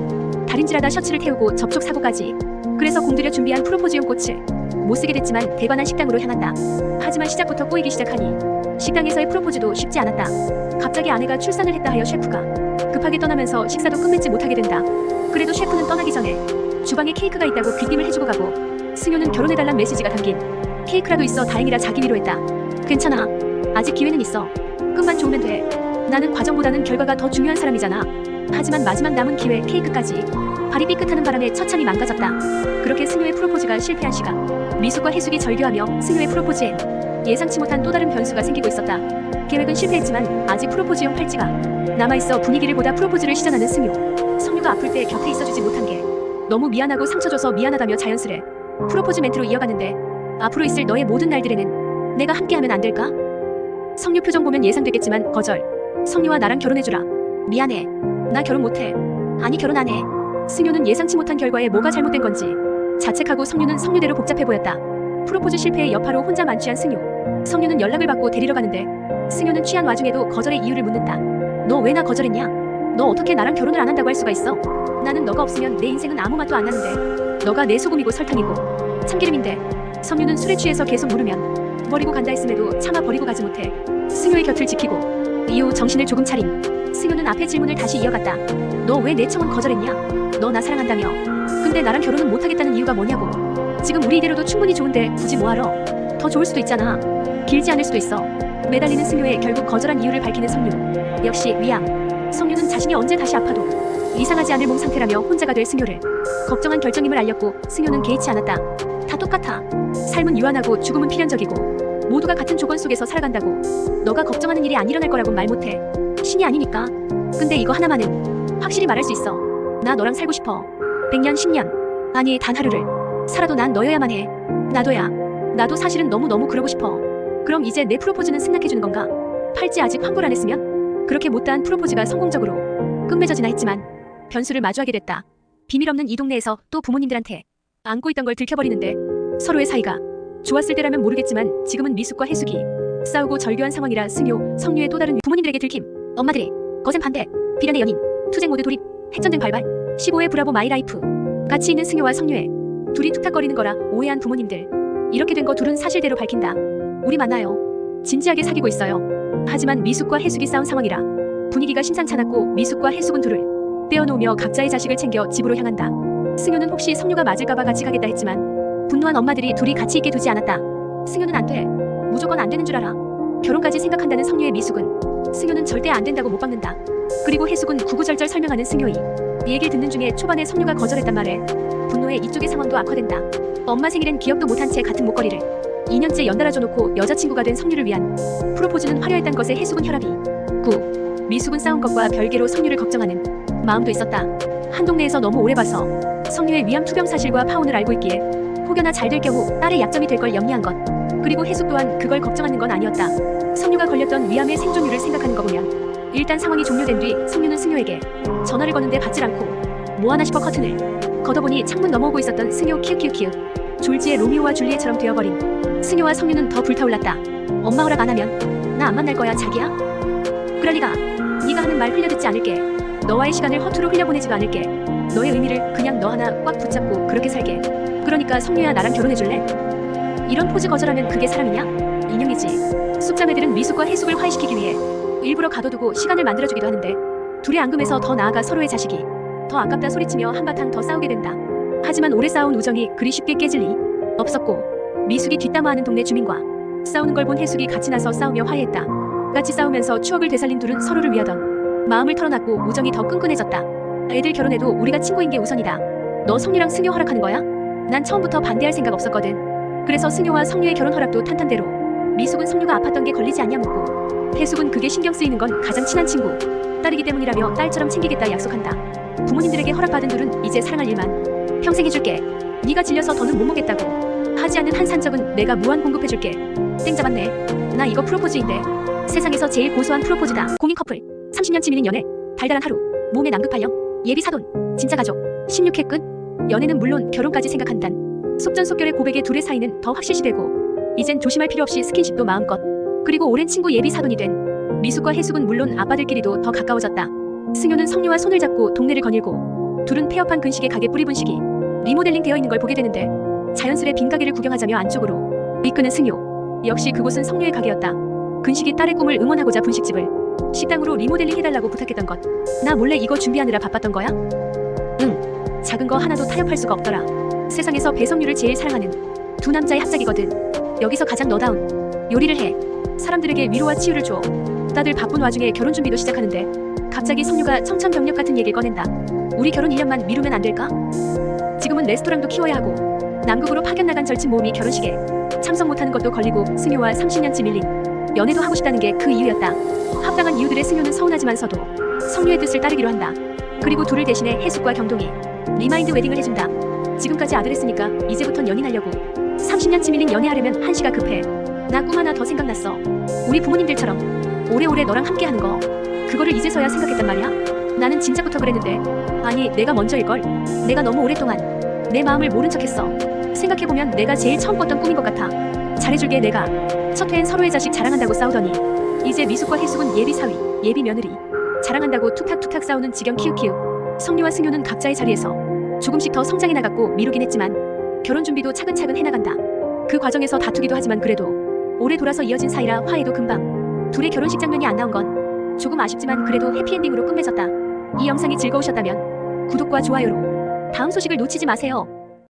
[SPEAKER 2] 달인질하다 셔츠를 태우고 접촉 사고까지. 그래서 공들여 준비한 프로포즈용 꽃을 못 쓰게 됐지만 대관한 식당으로 향한다. 하지만 시작부터 꼬이기 시작하니 식당에서의 프로포즈도 쉽지 않았다. 갑자기 아내가 출산을 했다 하여 셰프가 급하게 떠나면서 식사도 끝맺지 못하게 된다. 그래도 셰프는 떠나기 전에 주방에 케이크가 있다고 귀띔을 해주고 가고 승효는 결혼해달란 메시지가 담긴 케이크라도 있어 다행이라 자기 위로했다. 괜찮아. 아직 기회는 있어. 끝만 좋으면 돼. 나는 과정보다는 결과가 더 중요한 사람이잖아. 하지만 마지막 남은 기회 케이크까지 발이 삐끗하는 바람에 처참히 망가졌다. 그렇게 승효의 프로포즈가 실패한 시각 미숙과 해숙이 절규하며 승효의 프로포즈엔 예상치 못한 또 다른 변수가 생기고 있었다. 계획은 실패했지만 아직 프로포즈용 팔찌가 남아있어 분위기를 보다 프로포즈를 시전하는 승효. 성유가 아플 때 곁에 있어주지 못한 게 너무 미안하고 상처줘서 미안하다며 자연스레 프로포즈 멘트로 이어갔는데 앞으로 있을 너의 모든 날들에는 내가 함께하면 안 될까? 성유 표정 보면 예상됐겠지만 거절. 성유와 나랑 결혼해주라. 미안해. 나 결혼 못해. 아니 결혼 안 해. 승효는 예상치 못한 결과에 뭐가 잘못된 건지 자책하고 성유는 성유대로 복잡해 보였다. 프로포즈 실패의 여파로 혼자 만취한 승효. 성유는 연락을 받고 데리러 가는데 승효는 취한 와중에도 거절의 이유를 묻는다. 너 왜 나 거절했냐? 너 어떻게 나랑 결혼을 안 한다고 할 수가 있어? 나는 너가 없으면 내 인생은 아무 맛도 안 나는데 너가 내 소금이고 설탕이고 참기름인데. 성유는 술에 취해서 계속 물으면 버리고 간다 했음에도 차마 버리고 가지 못해 승효의 곁을 지키고 이후 정신을 조금 차린 승효는 앞에 질문을 다시 이어갔다. 너 왜 내 청혼 거절했냐? 너 나 사랑한다며. 근데 나랑 결혼은 못하겠다는 이유가 뭐냐고. 지금 우리 이대로도 충분히 좋은데 굳이 뭐하러? 더 좋을 수도 있잖아. 길지 않을 수도 있어. 매달리는 승효의 결국 거절한 이유를 밝히는 성유. 역시 위암. 성유는 자신이 언제 다시 아파도 이상하지 않을 몸 상태라며 혼자가 될 승효를 걱정한 결정임을 알렸고 승효는 개의치 않았다. 다 똑같아. 삶은 유한하고 죽음은 필연적이고 모두가 같은 조건 속에서 살아간다고. 너가 걱정하는 일이 안 일어날 거라고 말 못해. 신이 아니니까. 근데 이거 하나만은 확실히 말할 수 있어. 나 너랑 살고 싶어. 100년 10년 아니 단 하루를 살아도 난 너여야만 해. 나도야. 나도 사실은 너무너무 그러고 싶어. 그럼 이제 내 프로포즈는 승낙해주는 건가? 팔찌 아직 환불 안 했으면? 그렇게 못다한 프로포즈가 성공적으로 끝맺어지나 했지만 변수를 마주하게 됐다. 비밀 없는 이 동네에서 또 부모님들한테 안고 있던 걸 들켜버리는데 서로의 사이가 좋았을 때라면 모르겠지만 지금은 미숙과 해숙이 싸우고 절교한 상황이라 승효, 성유의 또 다른 부모님들에게 들킴. 엄마들의 거센 반대, 비련의 연인, 투쟁 모드 돌입, 핵전쟁 발발, 15회 브라보 마이라이프. 같이 있는 승효와 성유의 둘이 툭탁거리는 거라 오해한 부모님들. 이렇게 된 거 둘은 사실대로 밝힌다. 우리 만나요. 진지하게 사귀고 있어요. 하지만 미숙과 해숙이 싸운 상황이라 분위기가 심상찮았고 미숙과 해숙은 둘을 떼어놓으며 각자의 자식을 챙겨 집으로 향한다. 승효는 혹시 성유가 맞을까봐 같이 가겠다 했지만 분노한 엄마들이 둘이 같이 있게 두지 않았다. 승효는 안 돼. 무조건 안 되는 줄 알아. 결혼까지 생각한다는 성유의 미숙은 승효는 절대 안 된다고 못 박는다. 그리고 해숙은 구구절절 설명하는 승효이 이 얘기를 듣는 중에 초반에 성유가 거절했단 말에 분노에 이쪽의 상황도 악화된다. 엄마 생일엔 기억도 못한 채 같은 목걸이를 2년째 연달아줘 놓고 여자친구가 된 성유를 위한 프로포즈는 화려했단 것에 해숙은 혈압이 9. 미숙은 싸운 것과 별개로 성유를 걱정하는 마음도 있었다. 한 동네에서 너무 오래 봐서 성유의 위암 투병 사실과 파혼을 알고 있기에 혹여나 잘 될 경우 딸의 약점이 될 걸 염려한 것. 그리고 해숙 또한 그걸 걱정하는 건 아니었다. 성유가 걸렸던 위암의 생존율을 생각하는 거 보면 일단 상황이 종료된 뒤 성유는 승효에게 전화를 거는데 받질 않고 뭐하나 싶어 커튼을 걷어보니 창문 넘어오고 있었던 승효 키읔키읔키읔. 졸지의 로미오와 줄리엣처럼 되어버린 승효와 성유는 더 불타올랐다. 엄마 허락 안 하면 나 안 만날 거야 자기야? 그럴 리가. 네가 하는 말 흘려듣지 않을게. 너와의 시간을 허투루 흘려보내지도 않을게. 너의 의미를 그냥 너 하나 꽉 붙잡고 그렇게 살게. 그러니까 성유야 나랑 결혼해줄래? 이런 포즈 거절하면 그게 사람이냐? 인형이지. 쑥자매들은 미숙과 해숙을 화해시키기 위해 일부러 가둬두고 시간을 만들어주기도 하는데 둘의 앙금에서 더 나아가 서로의 자식이 더 아깝다 소리치며 한바탕 더 싸우게 된다. 하지만 오래 쌓아온 우정이 그리 쉽게 깨질 리 없었고 미숙이 뒷담화하는 동네 주민과 싸우는 걸 본 해숙이 같이 나서 싸우며 화해했다. 같이 싸우면서 추억을 되살린 둘은 서로를 위하던 마음을 털어놨고 우정이 더 끈끈해졌다. 애들 결혼해도 우리가 친구인 게 우선이다. 너 성유랑 승효 허락하는 거야? 난 처음부터 반대할 생각 없었거든. 그래서 승효와 성유의 결혼 허락도 탄탄대로. 미숙은 성유가 아팠던 게 걸리지 않냐 묻고 해숙은 그게 신경 쓰이는 건 가장 친한 친구 딸이기 때문이라며 딸처럼 챙기겠다 약속한다. 부모님들에게 허락받은 둘은 이제 사랑할 일만 평생 해줄게. 네가 질려서 더는 못 먹겠다고 하지 않는 한 산적은 내가 무한 공급해줄게. 땡 잡았네. 나 이거 프로포즈인데 세상에서 제일 고소한 프로포즈다. 공인 커플 30년치 미는 연애 달달한 하루 몸에 남극 발령 예비 사돈 진짜 가족 16회 끝. 연애는 물론 결혼까지 생각한단 속전속결의 고백에 둘의 사이는 더 확실시되고 이젠 조심할 필요 없이 스킨십도 마음껏. 그리고 오랜 친구 예비 사돈이 된 미숙과 해숙은 물론 아빠들끼리도 더 가까워졌다. 승효는 성유와 손을 잡고 동네를 거닐고 둘은 폐업한 근식의 가게 뿌리 분식이 리모델링 되어 있는 걸 보게 되는데 자연스레 빈 가게를 구경하자며 안쪽으로 이끄는 승효. 역시 그곳은 성유의 가게였다. 근식이 딸의 꿈을 응원하고자 분식집을 식당으로 리모델링 해달라고 부탁했던 것. 나 몰래 이거 준비하느라 바빴던 거야? 응. 작은 거 하나도 타협할 수가 없더라. 세상에서 배성유를 제일 사랑하는 두 남자의 합작이거든. 여기서 가장 너다운 요리를 해. 사람들에게 위로와 치유를 줘. 다들 바쁜 와중에 결혼 준비도 시작하는데 갑자기 성유가 청천벽력 같은 얘기를 꺼낸다. 우리 결혼 1년만 미루면 안 될까? 지금은 레스토랑도 키워야 하고 남극으로 파견 나간 절친 모음이 결혼식에 참석 못하는 것도 걸리고 승효와 30년치 밀린 연애도 하고 싶다는 게 그 이유였다. 합당한 이유들의 승효는 서운하지만서도 성유의 뜻을 따르기로 한다. 그리고 둘을 대신해 해숙과 경동이 리마인드 웨딩을 해준다. 지금까지 아들 했으니까 이제부턴 연인하려고. 30년치 밀린 연애하려면 한시가 급해. 나 꿈 하나 더 생각났어. 우리 부모님들처럼 오래오래 너랑 함께하는 거. 그거를 이제서야 생각했단 말이야. 나는 진작부터 그랬는데 아니 내가 먼저일걸. 내가 너무 오랫동안 내 마음을 모른 척했어. 생각해보면 내가 제일 처음 꿨던 꿈인 것 같아. 잘해줄게 내가. 첫 회엔 서로의 자식 자랑한다고 싸우더니 이제 미숙과 해숙은 예비 사위, 예비 며느리 자랑한다고 툭탁툭탁 싸우는 지경 키읔키읔. 성유와 승효는 각자의 자리에서 조금씩 더 성장해 나갔고 미루긴 했지만 결혼 준비도 차근차근 해나간다. 그 과정에서 다투기도 하지만 그래도 오래 돌아서 이어진 사이라 화해도 금방. 둘의 결혼식 장면이 안 나온 건 조금 아쉽지만 그래도 해피엔딩으로 끝맺었다. 이 영상이 즐거우셨다면 구독과 좋아요로 다음 소식을 놓치지 마세요.